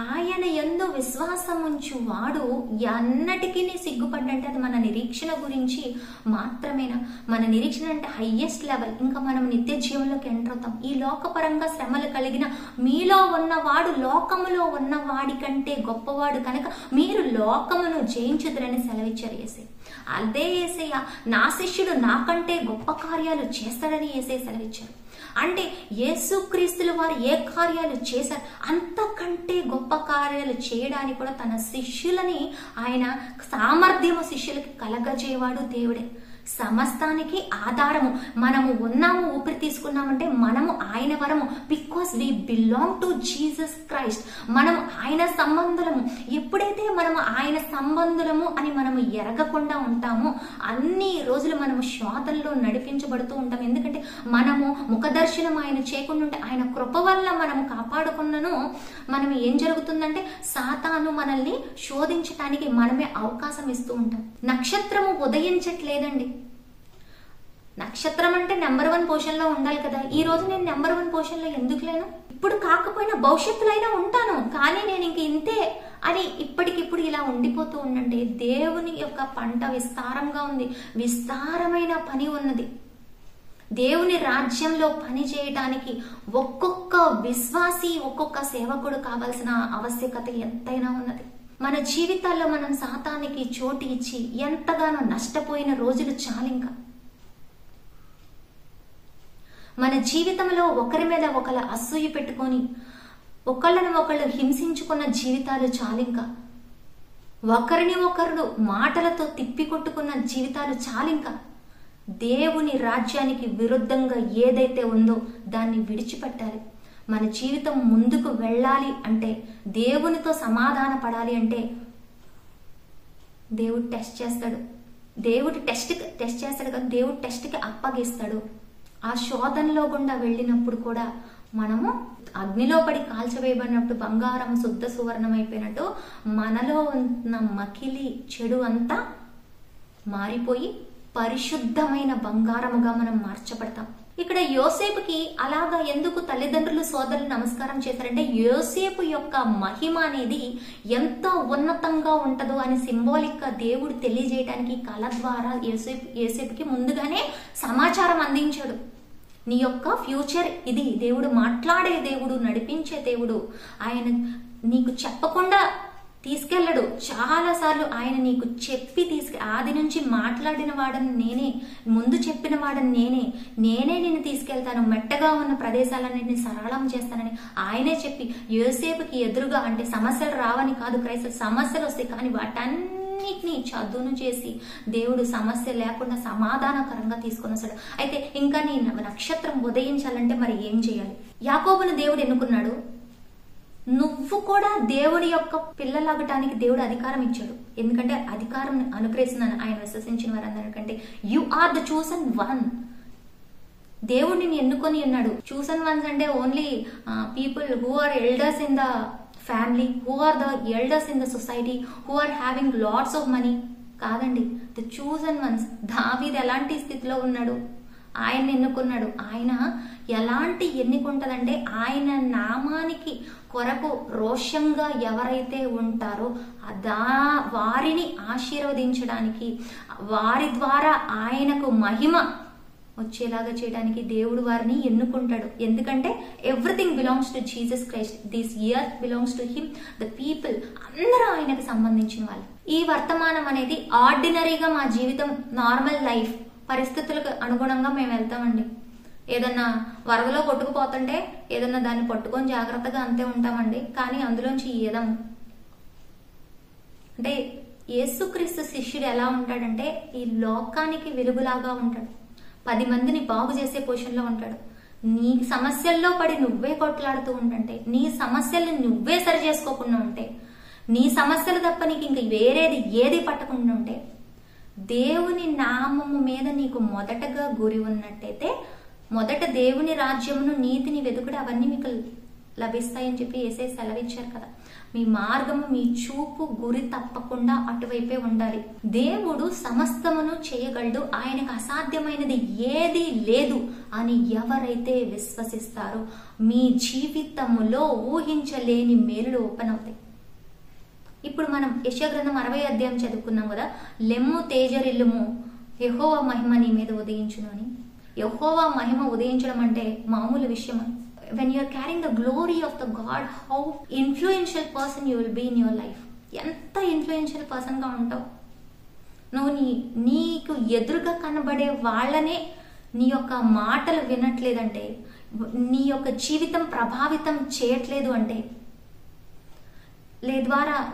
ఆయన యందు విశ్వాసం ఉంచు వాడు ఎన్నటికీ సిగ్గుపడ్డంటే అది మన నిరీక్షణ గురించి మాత్రమేనా? మన నిరీక్షణ అంటే హైయెస్ట్ లెవెల్. ఇంకా మనం నిత్య జీవంలోకి ఎంటర్ అవుతాం. ఈ లోకపరంగా శ్రమలు కలిగిన మీలో ఉన్నవాడు లోకములో ఉన్నవాడి కంటే గొప్పవాడు కనుక మీరు లోకమును జయించుదురని సెలవిచ్చారు యేసయ్య. అదే యేసయ్య నా శిష్యుడు నాకంటే గొప్ప కార్యాలు చేస్తాడని యేసయ్య సెలవిచ్చారు. అంటే యేసుక్రీస్తుల వారు ఏ కార్యాలు చేశారు అంతకంటే గొప్ప కార్యాలు చేయడానికి కూడా తన శిష్యులని ఆయన సామర్థ్యము శిష్యులకి కలగజేవాడు దేవుడే. సమస్తానికి ఆధారము. మనము ఉన్నాము, ఊపిరి తీసుకున్నామంటే మనము ఆయన వరము. Because we belong to Jesus Christ. మనం ఆయన సంబంధులము. ఎప్పుడైతే మనము ఆయన సంబంధులము అని మనము ఎరగకుండా ఉంటామో అన్ని రోజులు మనము శోధనలో నడిపించబడుతూ ఉంటాం. ఎందుకంటే మనము ముఖదర్శనం ఆయన చేయకుండా ఉంటే, ఆయన కృప వల్ల మనము కాపాడుకున్నను మనం ఏం జరుగుతుందంటే సాతాను మనల్ని శోధించటానికి మనమే అవకాశం ఇస్తూ ఉంటాం. నక్షత్రము ఉదయించట్లేదండి. నక్షత్రం అంటే నెంబర్ 1 పొజిషన్లో ఉండాలి కదా. ఈ రోజు నేను నెంబర్ 1 పొజిషన్లో ఎందుకు లేను? ఇప్పుడు కాకపోయినా భవిష్యత్తులో అయినా ఉంటాను, కానీ నేను ఇంక ఇంతే అని ఇప్పటికిప్పుడు ఇలా ఉండిపోతూ ఉండంటే దేవుని యొక్క పంట విస్తారంగా ఉంది, విస్తారమైన పని ఉన్నది. దేవుని రాజ్యంలో పని చేయడానికి ఒక్కొక్క విశ్వాసి, ఒక్కొక్క సేవకుడు కావాల్సిన ఆవశ్యకత ఎంతైనా ఉన్నది. మన జీవితాల్లో మనం సాతానికి చోటు ఇచ్చి ఎంతగానో నష్టపోయిన రోజులు చాలింకా. మన జీవితంలో ఒకరి మీద ఒకరు అసూయ పెట్టుకొని ఒకళ్ళని ఒకళ్ళు హింసించుకున్న జీవితాలు చాలింకా. ఒకరిని ఒకరు మాటలతో తిప్పికొట్టుకున్న జీవితాలు చాలింకా. దేవుని రాజ్యానికి విరుద్ధంగా ఏదైతే ఉందో దాన్ని విడిచిపెట్టాలి. మన జీవితం ముందుకు వెళ్ళాలి అంటే, దేవునితో సమాధాన పడాలి అంటే దేవుడు టెస్ట్ చేస్తాడు. దేవుడు టెస్ట్ చేస్తాడు కదా, దేవుడు టెస్ట్కి అప్పగిస్తాడు. ఆ శోధనలో గుండా వెళ్ళినప్పుడు కూడా మనము అగ్నిలో పడి కాల్చవేయబడినట్టు బంగారం శుద్ధ సువర్ణం అయిపోయినట్టు మనలో ఉన్న మకిలి చెడు అంతా మారిపోయి పరిశుద్ధమైన బంగారముగా మనం మార్చబడతాం. ఇక్కడ యోసేపుకి అలాగా ఎందుకు తల్లిదండ్రులు సోదరులు నమస్కారం చేశారంటే, యోసేపు యొక్క మహిమ అనేది ఎంత ఉన్నతంగా ఉంటదో అని సింబాలిక్ గా దేవుడు తెలియజేయడానికి కళ ద్వారా యోసేపుకి ముందుగానే సమాచారం అందించాడు. నీ యొక్క ఫ్యూచర్ ఇది. దేవుడు మాట్లాడే దేవుడు, నడిపించే దేవుడు. ఆయన నీకు చెప్పకుండా తీసుకెళ్ళడు. చాలాసార్లు ఆయన నీకు చెప్పి ఆది నుంచి మాట్లాడిన వాడని నేనే, ముందు చెప్పిన వాడని నేనే నిన్ను తీసుకెళ్తాను, మెట్టగా ఉన్న ప్రదేశాలన్నింటినీ సరళం చేస్తానని ఆయనే చెప్పి యోసేపుకి ఎదురుగా, అంటే సమస్యలు రావని కాదు, క్రైస్తవ సమస్యలు వస్తాయి, కానీ వాటన్నిటినీ చదువును చేసి దేవుడు సమస్య లేకుండా సమాధానకరంగా తీసుకొని వస్తాడు. అయితే ఇంకా నీ నక్షత్రం ఉదయించాలంటే మరి ఏం చేయాలి? యాకోబును దేవుడు ఎన్నుకున్నాడు. నువ్వు కూడా దేవుడి యొక్క పిల్లలాగటానికి దేవుడు అధికారం ఇచ్చాడు. ఎందుకంటే అధికారం అనుగ్రహిస్తున్నాను ఆయన విశ్వసించిన వారందరికంటే. You are the chosen one. దేవుడిని ఎన్నుకొని ఉన్నాడు. చూసన్ వన్స్ అంటే only people who are elders in the family, who are the elders in the society, who are having lots of money కాదండి. The chosen ones. దావీదు ఎలాంటి స్థితిలో ఉన్నాడు? ఆయన ఎన్నుకున్నాడు. ఆయన ఎలాంటి ఎన్నిక ఉంటదంటే, ఆయన నామానికి కొరకు రోషంగా ఎవరైతే ఉంటారో వారిని ఆశీర్వదించడానికి, వారి ద్వారా ఆయనకు మహిమ వచ్చేలాగా చేయడానికి దేవుడు వారిని ఎన్నుకుంటాడు. ఎందుకంటే everything belongs to Jesus Christ. This year belongs to him. The people అందరూ ఆయనకు సంబంధించిన వాళ్ళు. ఈ వర్తమానం అనేది ఆర్డినరీగా మా జీవితం, నార్మల్ లైఫ్ పరిస్థితులకు అనుగుణంగా మేము వెళ్తామండి. ఏదన్నా వరదలో కొట్టుకుపోతుంటే ఏదన్నా దాన్ని పట్టుకొని జాగ్రత్తగా అంతే ఉంటామండి, కానీ అందులోంచి ఏదాము. అంటే యేసుక్రీస్తు శిష్యుడు ఎలా ఉంటాడంటే, ఈ లోకానికి వెలుగులాగా ఉంటాడు. 10 మందిని బాగు చేసే పొజిషన్లో ఉంటాడు. నీ సమస్యల్లో పడి నువ్వే కొట్లాడుతూ ఉంటుంటే, నీ సమస్యల్ని నువ్వే సరి చేసుకోకుండా ఉంటే, నీ సమస్యలు తప్ప నీకు ఇంక వేరేది ఏది పట్టకుండా ఉంటే, దేవుని నామము మీద నీకు మొదటగా గురి ఉన్నట్టయితే, మొదట దేవుని రాజ్యమును నీతిని వెతుకుడు అవన్నీ మీకు లభిస్తాయని చెప్పి యేసే సెలవిచ్చారు కదా. మీ మార్గము, మీ చూపు, గురి తప్పకుండా అటువైపే ఉండాలి. దేవుడు సమస్తమును చేయగలడు, ఆయనకు అసాధ్యమైనది ఏదీ లేదు అని ఎవరైతే విశ్వసిస్తారో మీ జీవితములో ఊహించలేని మేలులు ఓపెన్ అవుతాయి. ఇప్పుడు మనం యెషయా గ్రంథం 60 అధ్యాయం చదువుకున్నాం కదా. లెమ్ము తేజరిల్లుము, యెహోవా మహిమ నీ మీద ఉదయించును అని. యెహోవా మహిమ ఉదయించడం అంటే మామూలు విషయమా? when you are carrying the glory of the God, how influential person you will be in your life. ఎంత ఇన్ఫ్లుయెన్షియల్ పర్సన్ గా ఉంటావు నువ్వు. నీకు ఎదురుగా కనబడే వాళ్ళనే నీ యొక్క మాటలు వినట్లేదంటే, నీ యొక్క జీవితం ప్రభావితం చేయట్లేదు అంటే,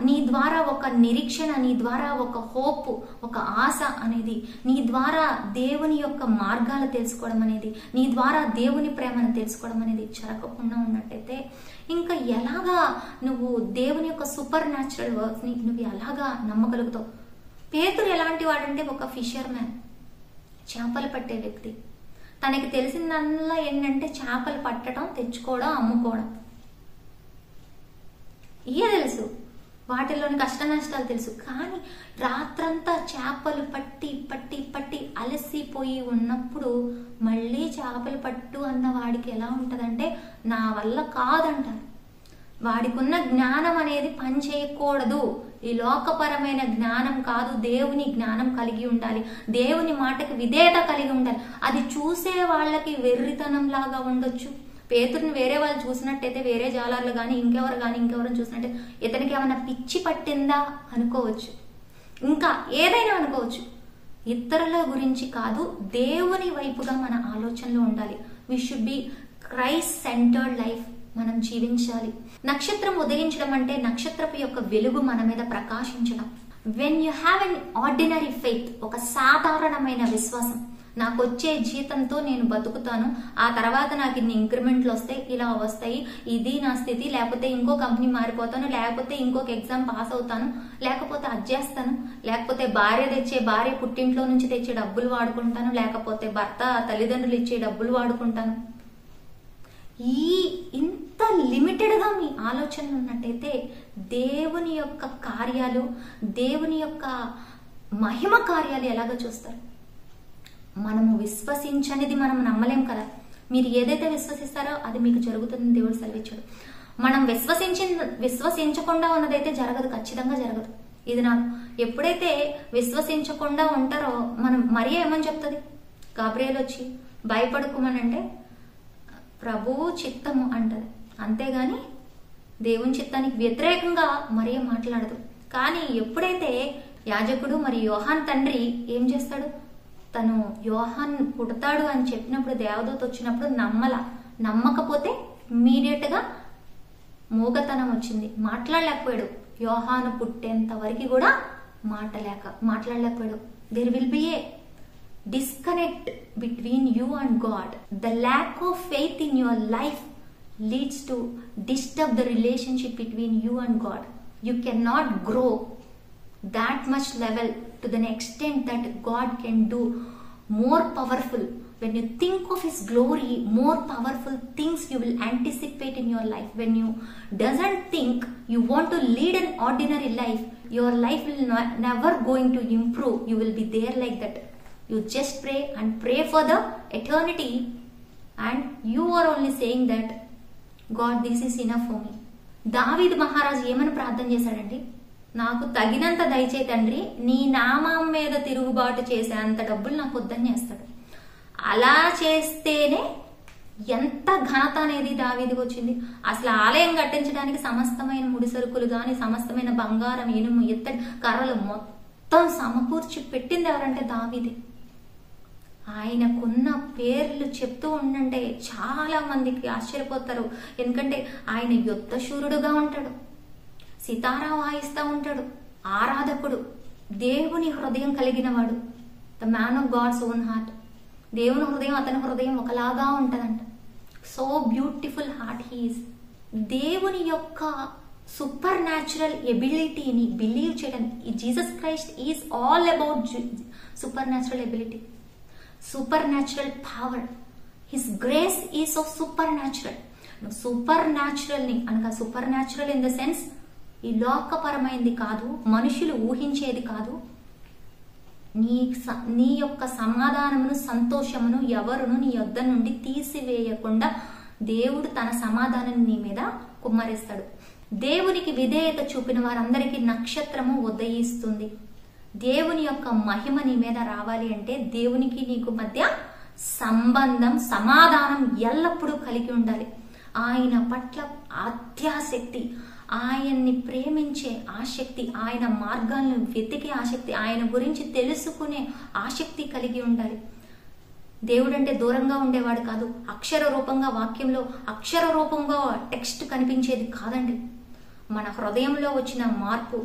నీ ద్వారా ఒక నిరీక్షణ, నీ ద్వారా ఒక హోప్, ఒక ఆశ అనేది, నీ ద్వారా దేవుని యొక్క మార్గాలు తెలుసుకోవడం అనేది, నీ ద్వారా దేవుని ప్రేమను తెలుసుకోవడం అనేది జరగకుండా ఉన్నట్టయితే ఇంకా ఎలాగా నువ్వు దేవుని యొక్క సూపర్ న్యాచురల్ వర్క్స్ ని నువ్వు ఎలాగా నమ్మగలుగుతావు? పేతురు ఎలాంటి వాడంటే ఒక ఫిషర్ మ్యాన్, చేపలు పట్టే వ్యక్తి. తనకి తెలిసిందల్లా ఏంటంటే చేపలు పట్టడం, తెచ్చుకోవడం, అమ్ముకోవడం. ఇయే తెలుసు, వాటిల్లోని కష్ట నష్టాలు తెలుసు. కానీ రాత్రంతా చేపలు పట్టి పట్టి పట్టి అలసిపోయి ఉన్నప్పుడు మళ్ళీ చేపలు పట్టు అన్న వాడికి ఎలా ఉంటదంటే నా వల్ల కాదంటారు. వాడికి ఉన్న జ్ఞానం అనేది పని చేయకూడదు. ఈ లోకపరమైన జ్ఞానం కాదు, దేవుని జ్ఞానం కలిగి ఉండాలి, దేవుని మాటకి విధేయత కలిగి ఉండాలి. అది చూసే వాళ్ళకి వెర్రితనం లాగా ఉండొచ్చు. పేతురుని వేరే వాళ్ళు చూసినట్టయితే, వేరే జాలర్లు కానీ ఇంకెవరు చూసినట్టే ఇతనికి ఏమైనా పిచ్చి పట్టిందా అనుకోవచ్చు, ఇంకా ఏదైనా అనుకోవచ్చు. ఇతరుల గురించి కాదు, దేవుని వైపుగా మన ఆలోచనలు ఉండాలి. We should be Christ centred life మనం జీవించాలి. నక్షత్రం ఉదయించడం అంటే నక్షత్రపు యొక్క వెలుగు మన మీద ప్రకాశించడం. When you have an ordinary faith, ఒక సాధారణమైన విశ్వాసం, నాకు వచ్చే జీతంతో నేను బతుకుతాను, ఆ తర్వాత నాకు ఇన్ని ఇంక్రిమెంట్లు వస్తాయి, ఇలా వస్తాయి, ఇది నా స్థితి, లేకపోతే ఇంకో కంపెనీ మారిపోతాను, లేకపోతే ఇంకొక ఎగ్జామ్ పాస్ అవుతాను, లేకపోతే అది చేస్తాను, లేకపోతే భార్య పుట్టింట్లో నుంచి తెచ్చే డబ్బులు వాడుకుంటాను, లేకపోతే భర్త తల్లిదండ్రులు ఇచ్చే డబ్బులు వాడుకుంటాను. ఇంత లిమిటెడ్ గా మీ ఆలోచనలు ఉన్నట్టయితే దేవుని యొక్క కార్యాలు, దేవుని యొక్క మహిమ కార్యాలు ఎలాగో చూస్తారు. మనము విశ్వసించనిది మనం నమ్మలేం కదా. మీరు ఏదైతే విశ్వసిస్తారో అది మీకు జరుగుతుందని దేవుడు సెలవిచ్చాడు. మనం విశ్వసించకుండా ఉన్నదైతే జరగదు, ఖచ్చితంగా జరగదు. ఇది నాకు ఎప్పుడైతే విశ్వసించకుండా ఉంటారో మనం మరియ ఏమని చెప్తుంది? గాబ్రియేల్ వచ్చి భయపడుకోమనంటే ప్రభువు చిత్తము అంటది, అంతేగాని దేవుని చిత్తానికి వ్యతిరేకంగా మరియ మాట్లాడదు. కానీ ఎప్పుడైతే యాజకుడు మరియు యోహాన్ తండ్రి ఏం చేస్తాడు, తను యోహాన్ పుడతాడు అని చెప్పినప్పుడు, దేవదూత వచ్చినప్పుడు నమ్మకపోతే ఇమ్మీడియట్ గా మూగతనం వచ్చింది, మాట్లాడలేకపోయాడు. యోహాను పుట్టేంత వరకు కూడా మాట్లాడలేకపోయాడు. There will be a disconnect between you and God. The lack of faith in your life leads to disturb the relationship between you and God. You cannot grow that much level to the extent that God can do more powerful. When you think of His glory, more powerful things you will anticipate in your life. When you doesn't think you want to lead an ordinary life, your life will never going to improve. You will be there like that. You just pray and pray for the eternity, and you are only saying that God, this is enough for me. దావీదు మహారాజు ఏమని ప్రార్థన చేశాడండి? నాకు తగినంత దయచేయి తండ్రి, నీ నామం మీద తిరుగుబాటు చేసే అంత డబ్బులు నాకు వద్దని చేస్తాడు. అలా చేస్తేనే ఎంత ఘనత అనేది దావీదుకు వచ్చింది. అసలు ఆలయం కట్టించడానికి సమస్తమైన ముడి సరుకులు గాని, సమస్తమైన బంగారం, ఇనుము, ఇత్తడి, కర్రలు మొత్తం సమకూర్చి పెట్టింది ఎవరంటే దావీదే. ఆయనకున్న పేర్లు చెప్తూ ఉండంటే చాలా మందికి ఆశ్చర్యపోతారు. ఎందుకంటే ఆయన యుద్ధశూరుడుగా ఉంటాడు, సితారా వాయిస్తూ ఉంటాడు, ఆరాధకుడు, దేవుని హృదయం కలిగిన వాడు, the man of God's own heart. దేవుని హృదయం అతని హృదయం ఒకలాగా ఉంటదంట. So beautiful heart he's. దేవుని యొక్క సూపర్ న్యాచురల్ ఎబిలిటీని బిలీవ్ చేయడం. Jesus Christ is all about supernatural ability, supernatural power. His grace is so supernatural. Supernatural ని అనగా supernatural in the sense ఈ లోకపరమైనది కాదు, మనుషులు ఊహించేది కాదు. నీ యొక్క సమాధానమును, సంతోషమును ఎవరును నీ యొద్ద నుండి తీసివేయకుండా దేవుడు తన సమాధానాన్ని నీ మీద కుమ్మరిస్తాడు. దేవునికి విధేయత చూపిన వారందరికీ నక్షత్రము ఉదయిస్తుంది. దేవుని యొక్క మహిమ నీ మీద రావాలి అంటే దేవునికి నీకు మధ్య సంబంధం, సమాధానం ఎల్లప్పుడూ కలిగి ఉండాలి. ఆయన పట్ల అత్యాసక్తి, ఆయన్ని ప్రేమించే ఆసక్తి, ఆయన మార్గాలను వెతికే ఆసక్తి, ఆయన గురించి తెలుసుకునే ఆసక్తి కలిగి ఉండాలి. దేవుడు అంటే దూరంగా ఉండేవాడు కాదు, అక్షర రూపంగా వాక్యంలో అక్షర రూపంగా టెక్స్ట్ కనిపించేది కాదండి. మన హృదయంలో వచ్చిన మార్పు,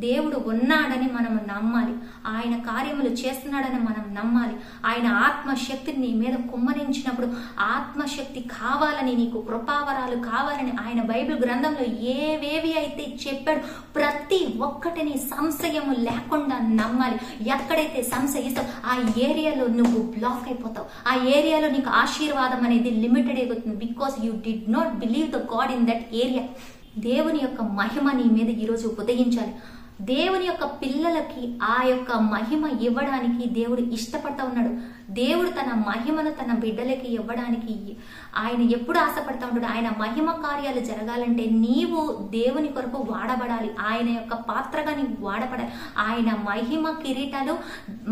దేవుడు ఉన్నాడని మనం నమ్మాలి, ఆయన కార్యములు చేస్తున్నాడని మనం నమ్మాలి. ఆయన ఆత్మశక్తిని నీ మీద కుమ్మరించినప్పుడు ఆత్మశక్తి కావాలని, నీకు కృపావరాలు కావాలని ఆయన బైబిల్ గ్రంథంలో ఏవేవి అయితే చెప్పాడు ప్రతి ఒక్కటిని సంశయము లేకుండా నమ్మాలి. ఎక్కడైతే సంశయిస్తావు ఆ ఏరియాలో నువ్వు బ్లాక్ అయిపోతావు. ఆ ఏరియాలో నీకు ఆశీర్వాదం అనేది లిమిటెడ్ అయిపోతుంది. Because you did not believe the God in that area. దేవుని యొక్క మహిమ నీ మీద ఈరోజు ఉదయించాలి. దేవుని యొక్క పిల్లలకి ఆ యొక్క మహిమ ఇవ్వడానికి దేవుడు ఇష్టపడతా ఉన్నాడు. దేవుడు తన మహిమను తన బిడ్డలకి ఇవ్వడానికి ఆయన ఎప్పుడు ఆశపడతా ఉంటాడు. ఆయన మహిమ కార్యాలు జరగాలంటే నీవు దేవుని కొరకు వాడబడాలి. ఆయన యొక్క పాత్రగా నీవు వాడబడాలి. ఆయన మహిమ కిరీటాలు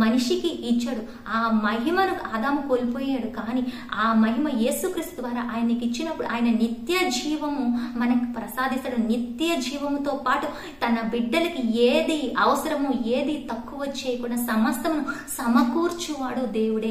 మనిషికి ఇచ్చాడు. ఆ మహిమను ఆదాము కోల్పోయాడు, కానీ ఆ మహిమ యేసుక్రీస్తు ద్వారా ఆయనకి ఇచ్చినప్పుడు ఆయన నిత్య జీవము మనకు ప్రసాదిస్తాడు. నిత్య జీవముతో పాటు తన బిడ్డలకి ఏది అవసరము, ఏది తక్కువ చేయకుండా సమస్తమును సమకూర్చువాడు దేవుడే.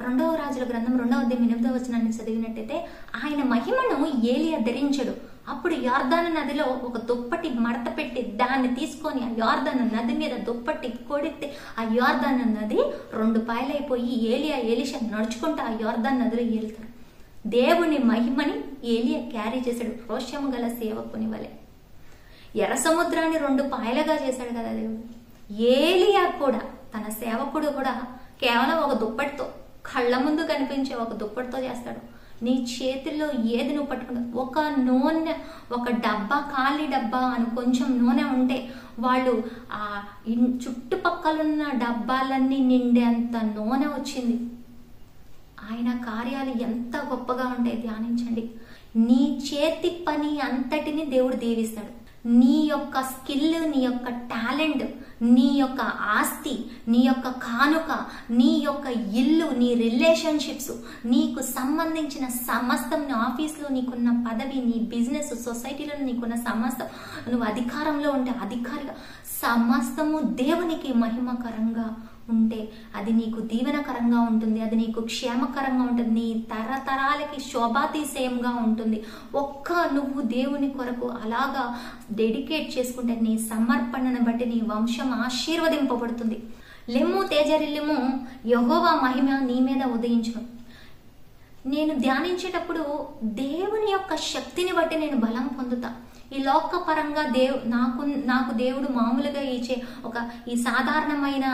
2వ రాజుల గ్రంథం 2వ అధ్యాయం 8వ వచనాన్ని చదివినట్టయితే ఆయన మహిమను ఏలియా ధరించాడు. అప్పుడు యోర్దాను నదిలో ఒక దుప్పటి మడత పెట్టి దాన్ని తీసుకొని ఆ యోర్దాను నది మీద దుప్పటి కొడితే ఆ యోర్దాను నది 2 పాయలైపోయి ఏలియా ఎలీషా నడుచుకుంటూ ఆ యోర్దాను నదిలో వెళ్తారు. దేవుని మహిమని ఏలియా క్యారీ చేశాడు, రోషము గల సేవకుని వలె. ఎర్ర సముద్రాన్ని 2 పాయలుగా చేశాడు కదా దేవుడు. ఏలియా కూడా తన సేవకుడు కూడా కేవలం ఒక దుప్పటితో, కళ్ళ ముందు కనిపించే ఒక దుప్పటితో చేస్తాడు. నీ చేతిలో ఏది నువ్వు పట్టుకుంటా, ఒక నూనె, ఒక డబ్బా, ఖాళీ డబ్బా అని కొంచెం నూనె ఉంటే వాళ్ళు ఆ చుట్టుపక్కలున్న డబ్బాలన్నీ నిండేంత నూనె వచ్చింది. ఆయన కార్యాలు ఎంత గొప్పగా ఉంటాయి ధ్యానించండి. నీ చేతి పని అంతటిని దేవుడు దీవిస్తాడు. నీ యొక్క స్కిల్, నీ యొక్క టాలెంట్, నీ యొక్క ఆస్తి, నీ యొక్క కానుక, నీ యొక్క ఇల్లు, నీ రిలేషన్షిప్స్, నీకు సంబంధించిన సమస్తం, నీ ఆఫీస్లో నీకున్న పదవి, నీ బిజినెస్, సొసైటీలో నీకున్న సమస్తం, నువ్వు అధికారంలో ఉంటే అధికారిగా సమస్తము దేవునికి మహిమకరంగా ఉంటే అది నీకు దీవెనకరంగా ఉంటుంది, అది నీకు క్షేమకరంగా ఉంటుంది, నీ తరతరాలకి శోభాతిశయంగా ఉంటుంది. నువ్వు దేవుని కొరకు అలాగా డెడికేట్ చేసుకుంటే నీ సమర్పణను బట్టి నీ వంశం ఆశీర్వదింపబడుతుంది. లెమ్ము తేజరిల్లుము, యెహోవా మహిమ నీ మీద ఉదయించును. నేను ధ్యానించేటప్పుడు దేవుని యొక్క శక్తిని బట్టి నేను బలం పొందుతా. ఈ లోకపరంగా నాకు దేవుడు మామూలుగా ఇచ్చే ఈ సాధారణమైన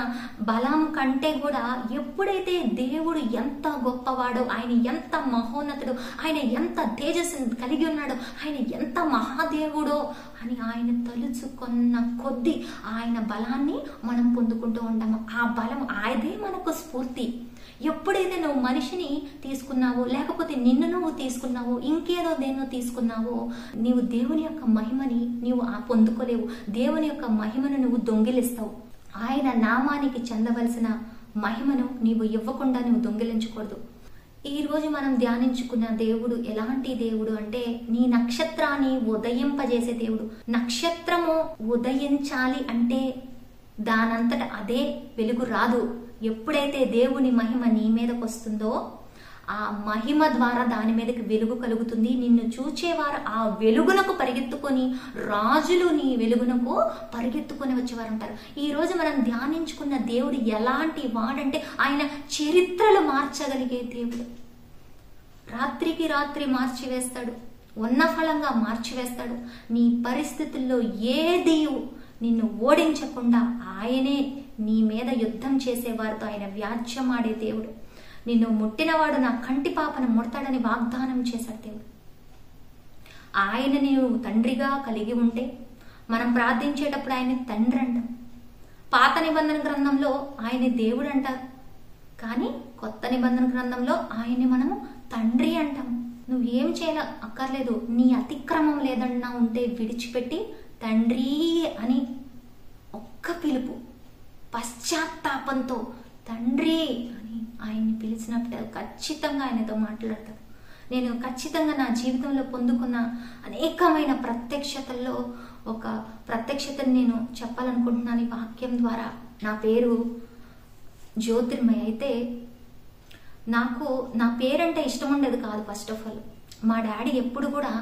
బలం కంటే కూడా ఎప్పుడైతే దేవుడు ఎంత గొప్పవాడో, ఆయన ఎంత మహోన్నతుడు, ఆయన ఎంత తేజస్సును కలిగి ఉన్నాడో, ఆయన ఎంత మహాదేవుడో అని ఆయన తలుచుకున్న కొద్దీ ఆయన బలాన్ని మనం పొందుకుంటూ ఉంటాము. ఆ బలం అదే మనకు స్ఫూర్తి. ఎప్పుడైతే నువ్వు మనిషిని తీసుకున్నావో, లేకపోతే నిన్ను నువ్వు తీసుకున్నావో, ఇంకేదో దేన్నో తీసుకున్నావో, నీవు దేవుని యొక్క మహిమని నీవు పొందుకోలేవు. దేవుని యొక్క మహిమను నువ్వు దొంగిలిస్తావు. ఆయన నామానికి చెందవలసిన మహిమను నీవు ఇవ్వకుండా నువ్వు దొంగిలించకూడదు. ఈ రోజు మనం ధ్యానించుకున్న దేవుడు ఎలాంటి దేవుడు అంటే, నీ నక్షత్రాన్ని ఉదయింపజేసే దేవుడు. నక్షత్రము ఉదయించాలి అంటే దానంతట అదే వెలుగు రాదు. ఎప్పుడైతే దేవుని మహిమ నీ మీదకి వస్తుందో ఆ మహిమ ద్వారా దాని మీదకి వెలుగు కలుగుతుంది. నిన్ను చూచేవారు ఆ వెలుగునకు పరిగెత్తుకొని, రాజులు నీ వెలుగునకు పరిగెత్తుకొని వచ్చేవారు ఉంటారు. ఈ రోజు మనం ధ్యానించుకున్న దేవుడు ఎలాంటి వాడంటే, ఆయన చరిత్రలు మార్చగలిగే దేవుడు. రాత్రికి రాత్రి మార్చివేస్తాడు, ఉన్న ఫలంగా మార్చివేస్తాడు. నీ పరిస్థితుల్లో ఏది నిన్ను ఓడించకుండా ఆయనే నీ మీద యుద్ధం చేసేవారితో ఆయన వ్యాజ్యమాడే దేవుడు. నిన్ను ముట్టినవాడు నా కంటి పాపను ముడతాడని వాగ్దానం చేశాడు దేవుడు. ఆయన నీవు తండ్రిగా కలిగి ఉంటే మనం ప్రార్థించేటప్పుడు ఆయన తండ్రి అంటాం. పాత నిబంధన గ్రంథంలో ఆయన దేవుడు అంటారు, కానీ కొత్త నిబంధన గ్రంథంలో ఆయన్ని మనము తండ్రి అంటాం. నువ్వేం చేయాల అక్కర్లేదు, నీ అతిక్రమం లేదన్నా ఉంటే విడిచిపెట్టి తండ్రి అని ఒక్క పిలుపు, పశ్చాత్తాపంతో తండ్రి అని ఆయన్ని పిలిచినప్పుడు ఖచ్చితంగా ఆయనతో మాట్లాడతాడు. నేను ఖచ్చితంగా నా జీవితంలో పొందుకున్న అనేకమైన ప్రత్యక్షతల్లో ఒక ప్రత్యక్షతని నేను చెప్పాలనుకుంటున్నాను ఈ వాక్యం ద్వారా. నా పేరు జ్యోతిర్మయి. అయితే నాకు నా పేరంటే ఇష్టం ఉండేది కాదు. ఫస్ట్ ఆఫ్ ఆల్ మా డాడీ ఎప్పుడు కూడా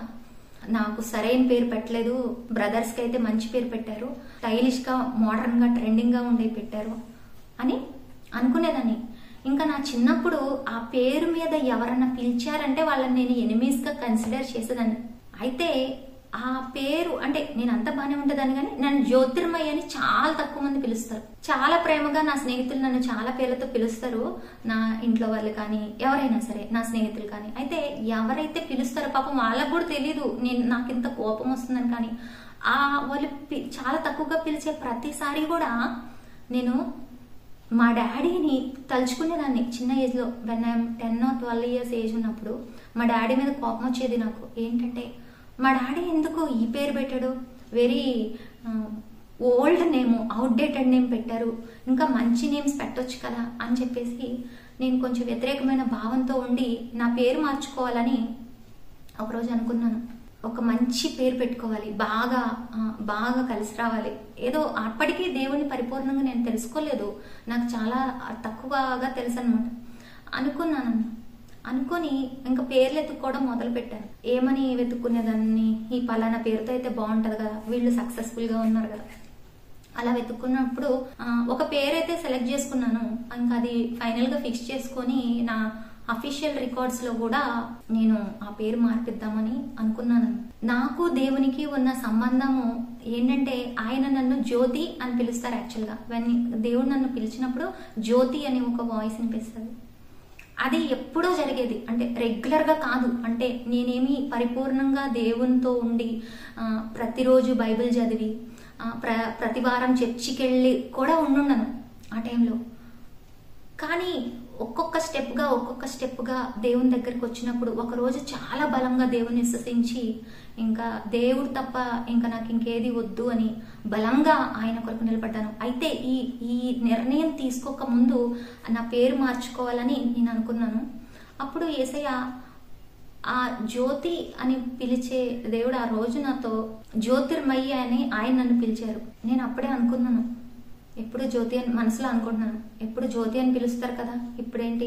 నాకు సరైన పేరు పెట్టలేదు, బ్రదర్స్కి అయితే మంచి పేరు పెట్టారు, స్టైలిష్గా మోడర్న్గా ట్రెండింగ్గా ఉండే పెట్టారు అని అనుకునేదాన్ని. ఇంకా నా చిన్నప్పుడు ఆ పేరు మీద ఎవరన్నా పిలిచారంటే వాళ్ళని నేను ఎనిమీస్గా కన్సిడర్ చేసేదాన్ని. అయితే ఆ పేరు అంటే నేను అంత బాగానే ఉండేదాన్ని, కానీ నన్ను జ్యోతిర్మయి అని చాలా తక్కువ మంది పిలుస్తారు. చాలా ప్రేమగా నా స్నేహితులు నన్ను చాలా పేర్లతో పిలుస్తారు, నా ఇంట్లో వాళ్ళు కానీ ఎవరైనా సరే నా స్నేహితులు కానీ. అయితే ఎవరైతే పిలుస్తారో పాపం వాళ్ళకు కూడా తెలీదు నాకు ఇంత కోపం వస్తుందని. కానీ వాళ్ళు చాలా తక్కువగా పిలిచే ప్రతిసారి కూడా నేను మా డాడీని తలుచుకునేదాన్ని. చిన్న ఏజ్లో when I'm 10 or 12 years age ఉన్నప్పుడు మా డాడీ మీద కోపం వచ్చేది నాకు. ఏంటంటే మా డాడీ ఎందుకు ఈ పేరు పెట్టాడు, very old name, outdated name పెట్టారు, ఇంకా మంచి నేమ్స్ పెట్టొచ్చు కదా అని చెప్పేసి నేను కొంచెం వ్యతిరేకమైన భావంతో ఉండి నా పేరు మార్చుకోవాలని ఒకరోజు అనుకున్నాను. ఒక మంచి పేరు పెట్టుకోవాలి, బాగా బాగా కలిసి రావాలి. ఏదో అప్పటికీ దేవుని పరిపూర్ణంగా నేను తెలుసుకోలేదు, నాకు చాలా తక్కువగా తెలుసు అనమాట. అనుకొని ఇంకా పేర్లు ఎత్తుక్కోవడం మొదలు పెట్టాను. ఏమని వెతుక్కునేదాన్ని, ఈ పలానా పేరుతో అయితే బాగుంటది కదా, వీళ్ళు సక్సెస్ఫుల్ గా ఉన్నారు కదా, అలా వెతుక్కున్నప్పుడు ఒక పేరు అయితే సెలెక్ట్ చేసుకున్నాను. ఇంకా అది ఫైనల్ గా ఫిక్స్ చేసుకొని నా అఫీషియల్ రికార్డ్స్ లో కూడా నేను ఆ పేరు మార్పిద్దామని అనుకున్నాను. నాకు దేవునికి ఉన్న సంబంధము ఏంటంటే ఆయన నన్ను జ్యోతి అని పిలుస్తారు. యాక్చువల్ గా దేవుడు నన్ను పిలిచినప్పుడు జ్యోతి అని ఒక వాయిస్ వినిపిస్తుంది. అది ఎప్పుడో జరిగేది, అంటే రెగ్యులర్ గా కాదు. అంటే నేనేమి పరిపూర్ణంగా దేవునితో ఉండి ప్రతిరోజు బైబిల్ చదివి ప్రతి వారం చర్చికి వెళ్ళి కూడా ఉండున్నాను ఆ టైంలో. కానీ ఒక్కొక్క స్టెప్గా దేవుని దగ్గరికి వచ్చినప్పుడు ఒకరోజు చాలా బలంగా దేవుని విశ్వసించి ఇంకా దేవుడు తప్ప ఇంకా నాకు ఇంకేది వద్దు అని బలంగా ఆయన కొరకు నిలబడ్డాను. అయితే ఈ నిర్ణయం తీసుకోక ముందు నా పేరు మార్చుకోవాలని నేను అనుకున్నాను. అప్పుడు యేసయ్య ఆ జ్యోతి అని పిలిచే దేవుడు ఆ రోజు నాతో జ్యోతిర్మయి అని ఆయన నన్ను పిలిచారు. నేను అప్పుడే అనుకున్నాను, ఎప్పుడు జ్యోతి అని మనసులో అనుకుంటున్నాను, ఎప్పుడు జ్యోతి అని పిలుస్తారు కదా, ఇప్పుడేంటి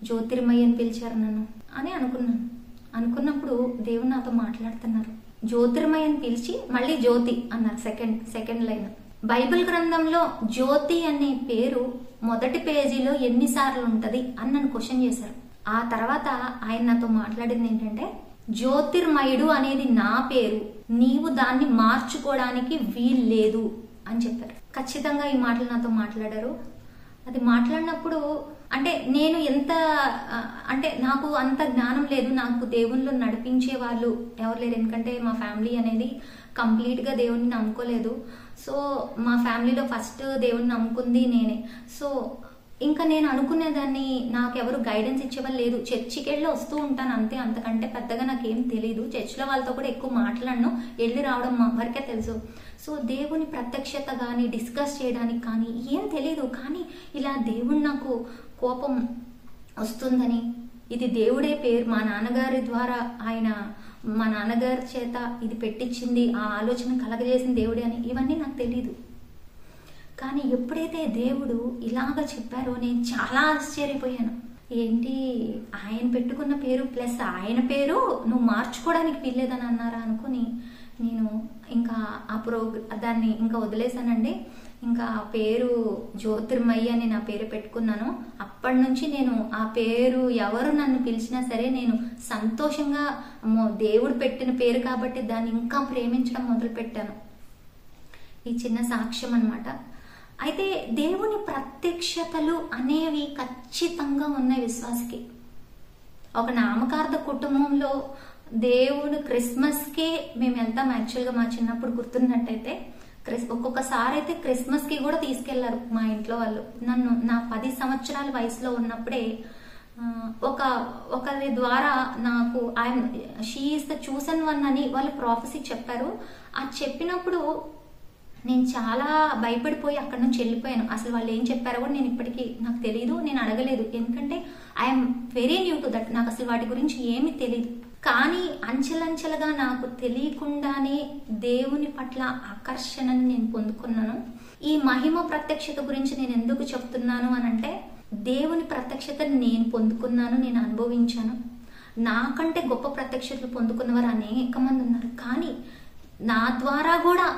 జ్యోతిర్మయి అని పిలిచారు నన్ను అని అనుకున్నప్పుడు దేవుడు నాతో మాట్లాడుతున్నారు. జ్యోతిర్మయి అని పిలిచి మళ్ళీ జ్యోతి అన్నారు సెకండ్ లైన్. బైబిల్ గ్రంథంలో జ్యోతి అనే పేరు మొదటి పేజీలో ఎన్నిసార్లు ఉంటది అని నన్ను క్వశ్చన్ చేశారు. ఆ తర్వాత ఆయన నాతో మాట్లాడింది ఏంటంటే, జ్యోతిర్మయుడు అనేది నా పేరు, నీవు దాన్ని మార్చుకోవడానికి వీల్లేదు అని చెప్పారు. ఖచ్చితంగా ఈ మాటలు నాతో మాట్లాడారు. అది మాట్లాడినప్పుడు అంటే నేను నాకు అంత జ్ఞానం లేదు, నాకు దేవుళ్ళు నడిపించే వాళ్ళు ఎవరు లేరు. ఎందుకంటే మా ఫ్యామిలీ అనేది కంప్లీట్ గా దేవుణ్ణి నమ్ముకోలేదు. సో మా ఫ్యామిలీలో ఫస్ట్ దేవుణ్ణి నమ్ముకుంది నేనే. సో ఇంకా నేను అనుకునేదాన్ని, నాకెవరు గైడెన్స్ ఇచ్చేవాళ్ళు లేదు. చర్చికి వెళ్ళి వస్తూ ఉంటాను అంతే, అంతకంటే పెద్దగా నాకేం తెలియదు. చర్చిలో వాళ్ళతో కూడా ఎక్కువ మాట్లాడను, వెళ్ళి రావడం వరకే తెలుసు. సో దేవుని ప్రత్యక్షత కానీ డిస్కస్ చేయడానికి కానీ ఏం తెలియదు. కానీ ఇలా దేవుడు నాకు కోపం వస్తుందని, ఇది దేవుడే పేరు, మా నాన్నగారి ద్వారా మా నాన్నగారి చేత ఇది పెట్టించింది, ఆ ఆలోచన కలగజేసిన దేవుడే అని ఇవన్నీ నాకు తెలీదు. కానీ ఎప్పుడైతే దేవుడు ఇలాగ చెప్పారో నేను చాలా ఆశ్చర్యపోయాను. ఏంటి ఆయన పెట్టుకున్న పేరు ప్లస్ ఆయన పేరు నువ్వు మార్చుకోవడానికి వీల్లేదని అన్నారా అనుకుని నేను ఇంకా దాన్ని ఇంకా వదిలేశానండి. ఇంకా ఆ పేరు జ్యోతిర్మయి అని నా పేరు పెట్టుకున్నాను. అప్పటి నుంచి నేను ఆ పేరు ఎవరు నన్ను పిలిచినా సరే నేను సంతోషంగా, దేవుడు పెట్టిన పేరు కాబట్టి దాన్ని ఇంకా ప్రేమించడం మొదలు పెట్టాను. ఈ చిన్న సాక్ష్యం అన్నమాట. అయితే దేవుని ప్రత్యక్షతలు అనేవి ఖచ్చితంగా ఉన్నాయి విశ్వాసికి. ఒక నామకార్థ కుటుంబంలో దేవుడు క్రిస్మస్కే మేము వెళ్తాం. యాక్చువల్గా మా చిన్నప్పుడు గుర్తున్నట్టయితే ఒక్కొక్కసారి అయితే క్రిస్మస్ కి కూడా తీసుకెళ్లారు మా ఇంట్లో వాళ్ళు. నా 10 సంవత్సరాల వయసులో ఉన్నప్పుడే ఒకరి ద్వారా నాకు she is the chosen one అని వాళ్ళు ప్రాఫెసీ చెప్పారు. అది చెప్పినప్పుడు నేను చాలా భయపడిపోయి అక్కడి నుంచి వెళ్ళిపోయాను. అసలు వాళ్ళు ఏం చెప్పారో కూడా నేను ఇప్పటికీ నాకు తెలియదు, నేను అడగలేదు. ఎందుకంటే I'm very new to that, నాకు అసలు వాటి గురించి ఏమీ తెలియదు. కానీ అంచెలంచెలుగా నాకు తెలియకుండానే దేవుని పట్ల ఆకర్షణను నేను పొందుకున్నాను. ఈ మహిమ ప్రత్యక్షత గురించి నేను ఎందుకు చెప్తున్నాను అనంటే, దేవుని ప్రత్యక్షతను నేను పొందుకున్నాను, నేను అనుభవించాను. నాకంటే గొప్ప ప్రత్యక్షతలు పొందుకున్న వారు అనేక మంది ఉన్నారు. కానీ నా ద్వారా కూడా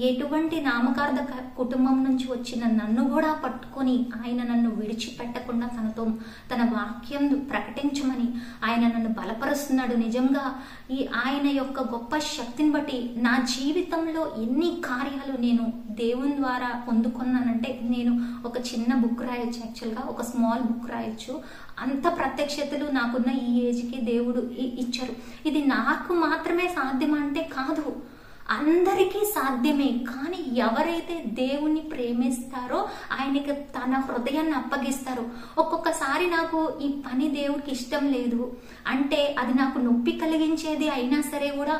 ఎటువంటి నామకార్థ కుటుంబం నుంచి వచ్చిన నన్ను కూడా పట్టుకొని ఆయన నన్ను విడిచిపెట్టకుండా తన వాక్యం ప్రకటించమని ఆయన నన్ను బలపరుస్తున్నాడు. నిజంగా ఆయన యొక్క గొప్ప శక్తిని బట్టి నా జీవితంలో ఎన్ని కార్యాలు నేను దేవుని ద్వారా పొందుకున్నానంటే, నేను ఒక చిన్న బుక్ రాయొచ్చు, యాక్చువల్గా ఒక స్మాల్ బుక్ రాయొచ్చు. అంత ప్రత్యక్షతలు నాకున్న ఈ ఏజ్కి దేవుడు ఇచ్చారు. ఇది నాకు మాత్రమే సాధ్యమా అంటే కాదు, అందరికీ సాధ్యమే. కానీ ఎవరైతే దేవుణ్ణి ప్రేమిస్తారో, ఆయనకి తన హృదయాన్ని అప్పగిస్తారో. ఒక్కొక్కసారి నాకు ఈ పని దేవుడికి ఇష్టం లేదు అంటే, అది నాకు నొప్పి కలిగించేది అయినా సరే కూడా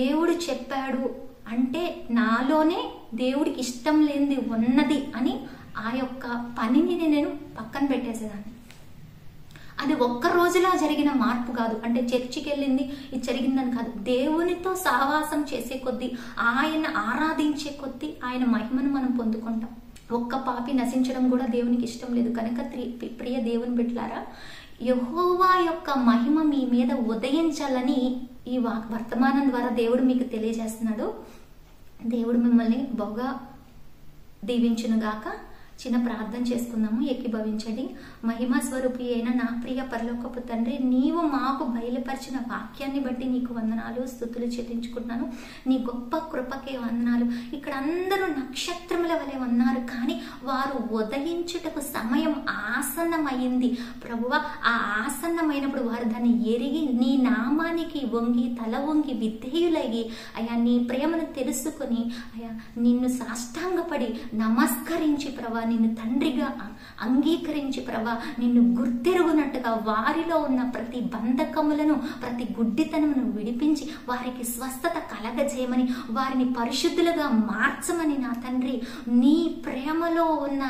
దేవుడు చెప్పాడు అంటే నాలోనే దేవుడికి ఇష్టం లేనిది ఉన్నది అని ఆ యొక్క పనిని నేను పక్కన పెట్టేసేదాన్ని. అది ఒక్క రోజులా జరిగిన మార్పు కాదు. అంటే చర్చికి వెళ్ళింది ఇది జరిగిందని కాదు. దేవునితో సహవాసం చేసే కొద్దీ, ఆయన ఆరాధించే కొద్దీ ఆయన మహిమను మనం పొందుకుంటాం. ఒక్క పాపి నశించడం కూడా దేవునికి ఇష్టం లేదు. కనుక ప్రియ దేవుని బిడ్డలారా, యెహోవా యొక్క మహిమ మీ మీద ఉదయించాలని ఈ వర్తమానం ద్వారా దేవుడు మీకు తెలియజేస్తున్నాడు. దేవుడు మిమ్మల్ని బాగా దీవించును గాక. చిన్న ప్రార్థన చేసుకుందాము, ఏకీభవించండి. మహిమా స్వరూపి అయిన నా ప్రియ పరలోకపు తండ్రి, నీవు మాకు బయలుపరిచిన వాక్యాన్ని బట్టి నీకు వందనాలు, స్తుతులు చెల్లించుకుంటున్నాను. నీ గొప్ప కృపకే వందనాలు. ఇక్కడ అందరూ నక్షత్రముల వలె ఉన్నారు, కానీ వారు ఉదయించుటకు సమయం ఆసన్నమైంది. ప్రభువా, ఆ ఆసన్నమైనప్పుడు వారు దాన్ని ఎరిగి నీ నామానికి వంగి తల వంగి విధేయులయ్యి అయా నీ ప్రేమను తెలుసుకొని అయా నిన్ను సాష్టాంగపడి నమస్కరించి ప్రభా, నిన్ను తండ్రిగా అంగీకరించి ప్రభా, నిన్ను గుర్తెరుగునట్టుగా వారిలో ఉన్న ప్రతి బంధకములను, ప్రతి గుడ్డితనమును విడిపించి వారికి స్వస్థత కలగజేయమని, వారిని పరిశుద్ధులుగా మార్చమని నా తండ్రి, నీ ప్రేమలో ఉన్న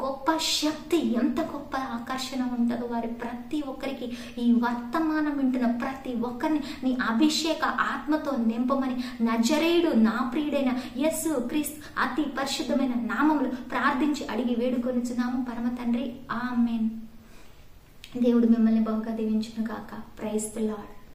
గొప్ప శక్తి ఎంత గొప్ప ఆకర్షణ ఉంటుందో వారి ప్రతి ఒక్కరికి, ఈ వర్తమానం వింటున్న ప్రతి ఒక్కరిని నీ అభిషేక ఆత్మతో నింపమని నజరేయుడు నా ప్రియుడైన యేసు క్రీస్తు అతి పరిశుద్ధమైన నామములు ప్రార్థించి అడిగి వేడుకొనిచున్నాము పరమ తండ్రి, ఆమేన్. దేవుడు మిమ్మల్ని బాగా దీవించును గాక. Praise the lord.